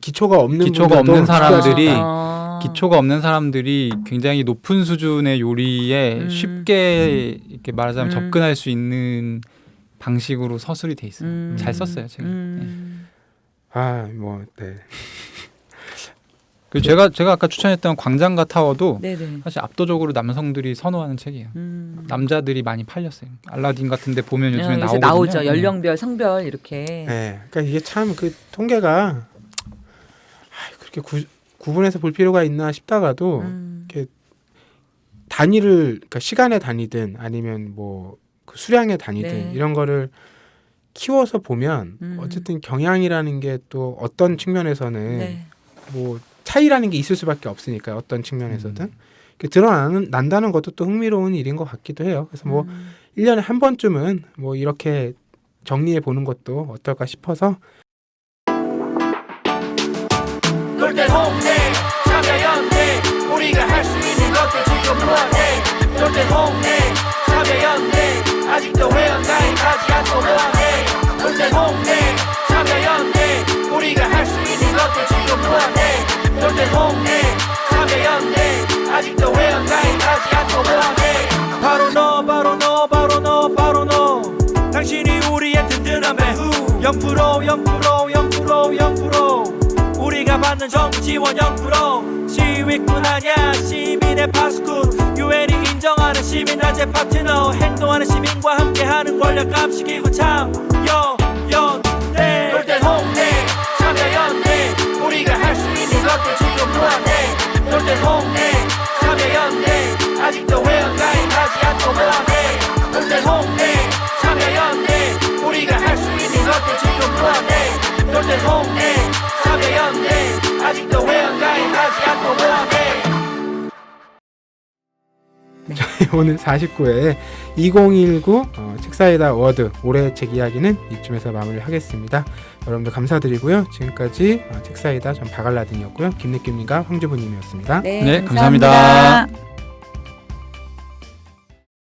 기초가 없는 기초가 분들도 없는 사람들이 아. 기초가 없는 사람들이 굉장히 높은 수준의 요리에 쉽게 이렇게 말하자면 접근할 수 있는 방식으로 서술이 돼 있어요. 잘 썼어요, 제가. 네. 그 제가 아까 추천했던 광장과 타워도 네네. 사실 압도적으로 남성들이 선호하는 책이에요. 남자들이 많이 팔렸어요. 알라딘 같은데 보면 요즘에 요새 나오거든요. 나오죠. 연령별, 성별 이렇게. 네. 그러니까 이게 참 그 통계가 그렇게 구분해서 볼 필요가 있나 싶다가도 이렇게 단위를 그러니까 시간의 단위든 아니면 뭐 그 수량의 단위든 네. 이런 거를 키워서 보면 어쨌든 경향이라는 게 또 어떤 측면에서는 네. 뭐 차이라는 게 있을 수밖에 없으니까 어떤 측면에서든 드러난다는 것도 또 흥미로운 일인 것 같기도 해요. 그래서 뭐 1년에 한 번쯤은 뭐 이렇게 정리해 보는 것도 어떨까 싶어서 놀때 홍대 참여연대 우리가 할 수 있는 것들 지금 뭐해 놀때 홍대 참여연대 아직도 회원 가입하지 않고 뭐해 놀때 홍대 참여연대 우리가 할 수 있는 것들 지금 뭐해 놀때 홍대 참여연대 아직도 회원가입 하지 않고 뭐해 바로 너 바로 너 바로 너 바로 너 당신이 우리의 든든한 배후 0% 0% 0% 0% 우리가 받는 정부 지원 0% 시위꾼 아냐 시민의 파수꾼 유엔이 인정하는 시민단체 파트너 행동하는 시민과 함께하는 권력 감시기구 참여연대 놀땐 홍대 참여연대 우리가 할 수 있는 것들 지금 뭐해 놀땐 홍대 참여연대 아직도 회원가입 하지 않고 뭐해 놀땐 홍대 참여연대 우리가 할 수 있는 것들 지금 뭐해 놀땐 홍대 참여연대 아직도 회원가입 하지 않고 뭐해 오늘 49회 2019 책사이다 워드 올해의 책 이야기는 이쯤에서 마무리하겠습니다. 여러분들 감사드리고요. 지금까지 책사이다 전 박알라딘이었고요. 김느낌님과 황주부님이었습니다. 네, 감사합니다.